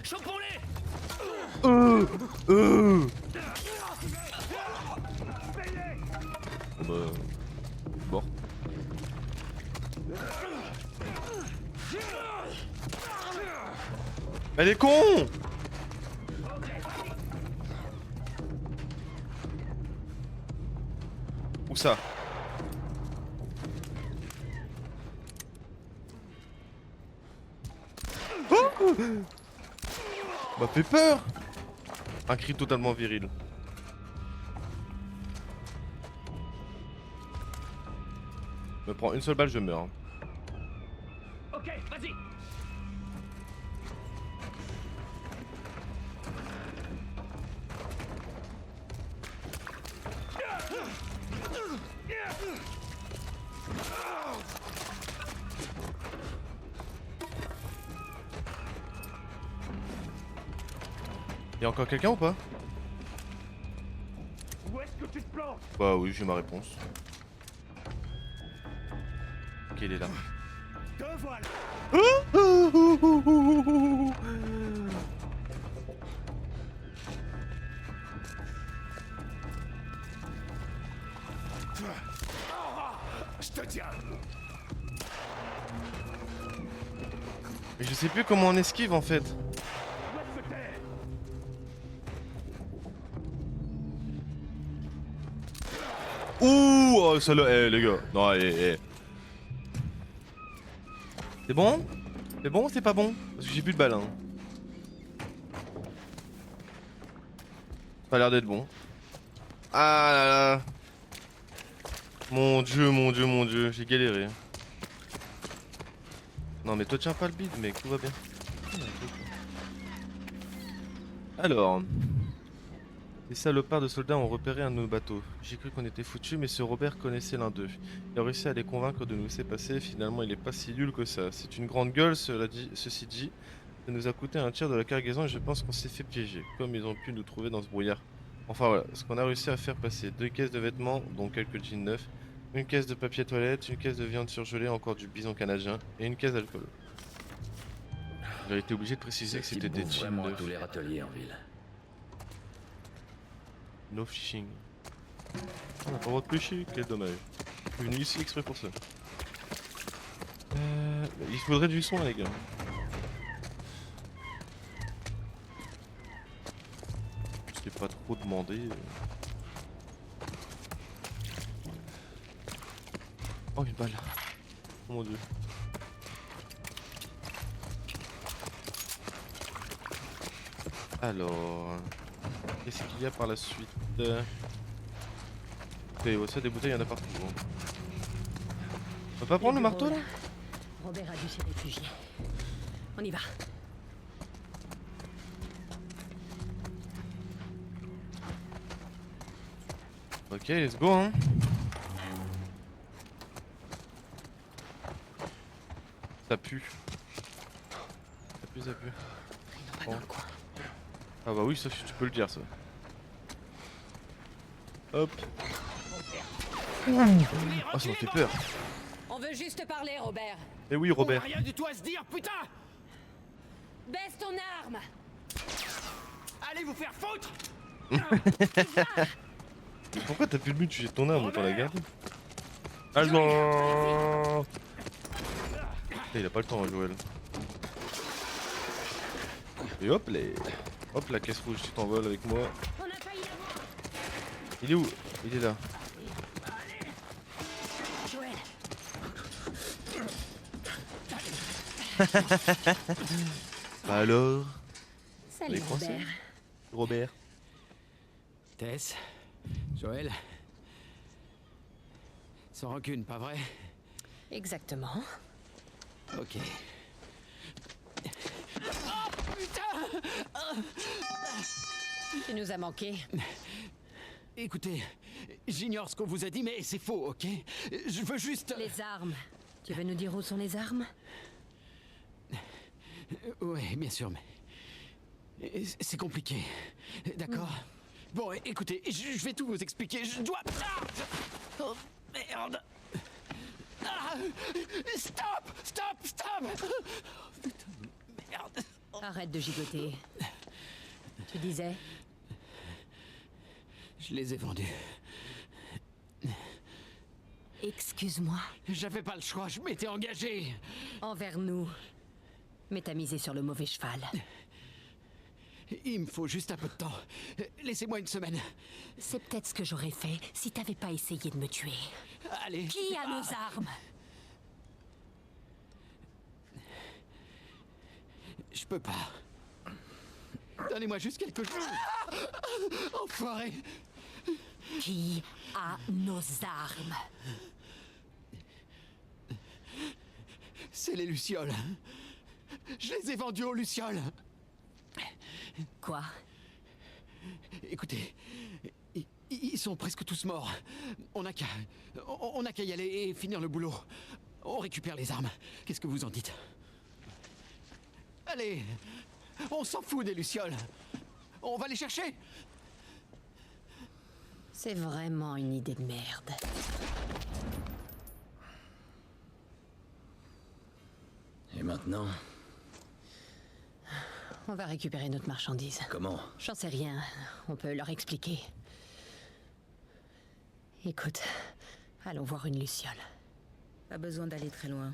S4: Chopons-les!
S1: Bah... Bon. Elle est con! Où ça? Oh, m'a fait peur! Un cri totalement viril. Me prends une seule balle, je meurs. Hein.
S4: Ok, vas-y.
S1: Y'a encore quelqu'un ou pas?
S4: Où est-ce que tu te plantes?
S1: Bah oui, j'ai ma réponse. Ok, il est là.
S4: Te voilà. Je te tiens.
S1: Mais je sais plus comment on esquive en fait. Ouh, oh, ça là, les gars. Non, C'est bon? C'est bon ou c'est pas bon? Parce que j'ai plus de balles. Hein. Ça a l'air d'être bon. Ah là là. Mon dieu, j'ai galéré. Non mais toi tiens pas le bide mec, tout va bien. Alors... Les salopards de soldats ont repéré un de nos bateaux. J'ai cru qu'on était foutus, mais ce Robert connaissait l'un d'eux. Il a réussi à les convaincre de nous laisser passer. Finalement, il est pas si nul que ça. C'est une grande gueule, ceci dit. Ça nous a coûté un tiers de la cargaison et je pense qu'on s'est fait piéger. Comme ils ont pu nous trouver dans ce brouillard. Enfin voilà, ce qu'on a réussi à faire passer. 2 caisses de vêtements, dont quelques jeans neufs. Une caisse de papier toilette, une caisse de viande surgelée, encore du bison canadien. Et une caisse d'alcool. J'ai été obligé de préciser que c'était des jeans neufs.
S2: Tous les râteliers en ville.
S1: No fishing. On n'a pas le droit de pêcher, quel dommage. Je suis venu ici exprès pour ça. Il faudrait du son là les gars. C'est pas trop demandé. Oh une balle. Oh mon dieu. Alors, qu'est-ce qu'il y a par la suite? Ok, ça, des bouteilles, il y en a partout. Hein. On peut pas prendre le marteau là?
S10: Robert a dû s'y réfugier. On y va.
S1: Ok, let's go hein. Ça pue. Ça pue, ça pue. Bon. Ah bah oui, ça tu peux le dire ça. Hop. Oh ça m'a fait peur.
S11: On veut juste parler, Robert.
S1: Eh oui Robert.
S4: Rien du tout à se dire, putain!
S11: Baisse ton arme.
S4: Allez vous faire foutre!
S1: Mais pourquoi t'as plus le but, tu jettes ton arme, autant la garder. Ah non. Il a pas le temps, hein, Joël. Et hop, hop la caisse rouge, tu t'envoles avec moi. Il est où? Il est là.
S10: Joël.
S1: Bah alors?
S10: Salut Robert.
S1: Robert.
S4: Tess, Joël. Sans rancune, pas vrai?
S10: Exactement.
S4: Ok.
S10: Tu nous as manqué.
S4: Écoutez, j'ignore ce qu'on vous a dit, mais c'est faux, ok? Je veux juste...
S10: Les armes. Tu veux nous dire où sont les armes?
S4: Ouais, bien sûr, mais... C'est compliqué, d'accord? Bon, écoutez, je vais tout vous expliquer, je dois... Oh, merde! Stop! Stop! Stop! Putain, merde!
S10: Arrête de gigoter. Tu disais?
S4: Je les ai vendus.
S10: Excuse-moi.
S4: J'avais pas le choix, je m'étais engagé.
S10: Envers nous. Mais t'as misé sur le mauvais cheval.
S4: Il me faut juste un peu de temps. Laissez-moi une semaine.
S10: C'est peut-être ce que j'aurais fait si t'avais pas essayé de me tuer.
S4: Allez.
S10: Qui a nos armes?
S4: Je peux pas. Donnez-moi juste quelque chose. Enfoiré.
S10: Qui a nos armes?
S4: C'est les lucioles. Je les ai vendues aux lucioles.
S10: Quoi?
S4: Écoutez, ils sont presque tous morts. On n'a qu'à y aller et finir le boulot. On récupère les armes. Qu'est-ce que vous en dites? Allez, on s'en fout des lucioles. On va les chercher.
S10: C'est vraiment une idée de merde.
S2: Et maintenant?
S10: On va récupérer notre marchandise.
S2: Comment?
S10: J'en sais rien. On peut leur expliquer. Écoute, allons voir une luciole.
S16: Pas besoin d'aller très loin.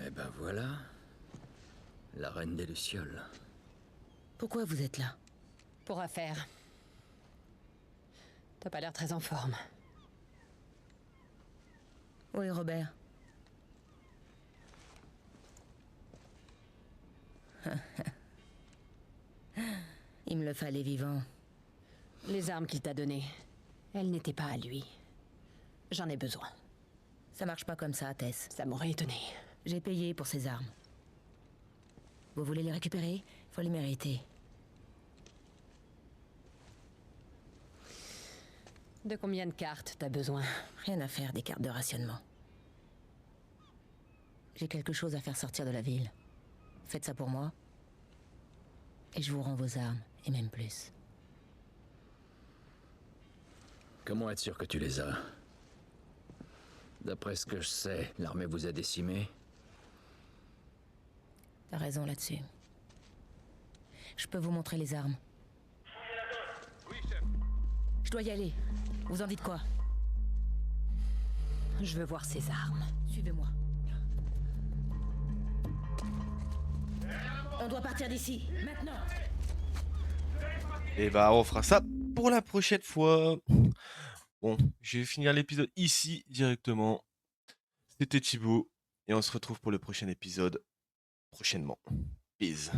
S2: Eh ben voilà. La reine des lucioles.
S16: Pourquoi vous êtes là?
S10: Pour affaire. T'as pas l'air très en forme.
S16: Où est Robert? Il me le fallait vivant.
S10: Les armes qu'il t'a données, elles n'étaient pas à lui. J'en ai besoin.
S16: Ça marche pas comme ça, Tess.
S10: Ça m'aurait étonné.
S16: J'ai payé pour ces armes. Vous voulez les récupérer? Faut les mériter.
S10: De combien de cartes t'as besoin?
S16: Rien à faire des cartes de rationnement. J'ai quelque chose à faire sortir de la ville. Faites ça pour moi. Et je vous rends vos armes, et même plus.
S2: Comment être sûr que tu les as? D'après ce que je sais, l'armée vous a décimé.
S16: T'as raison là-dessus. Je peux vous montrer les armes.
S8: Oui, chef.
S16: Je dois y aller. Vous en dites quoi?
S10: Je veux voir ces armes.
S16: Suivez-moi. On doit partir d'ici, maintenant.
S1: Et bah on fera ça pour la prochaine fois. Bon, je vais finir l'épisode ici directement. C'était Thibaut et on se retrouve pour le prochain épisode prochainement. Peace.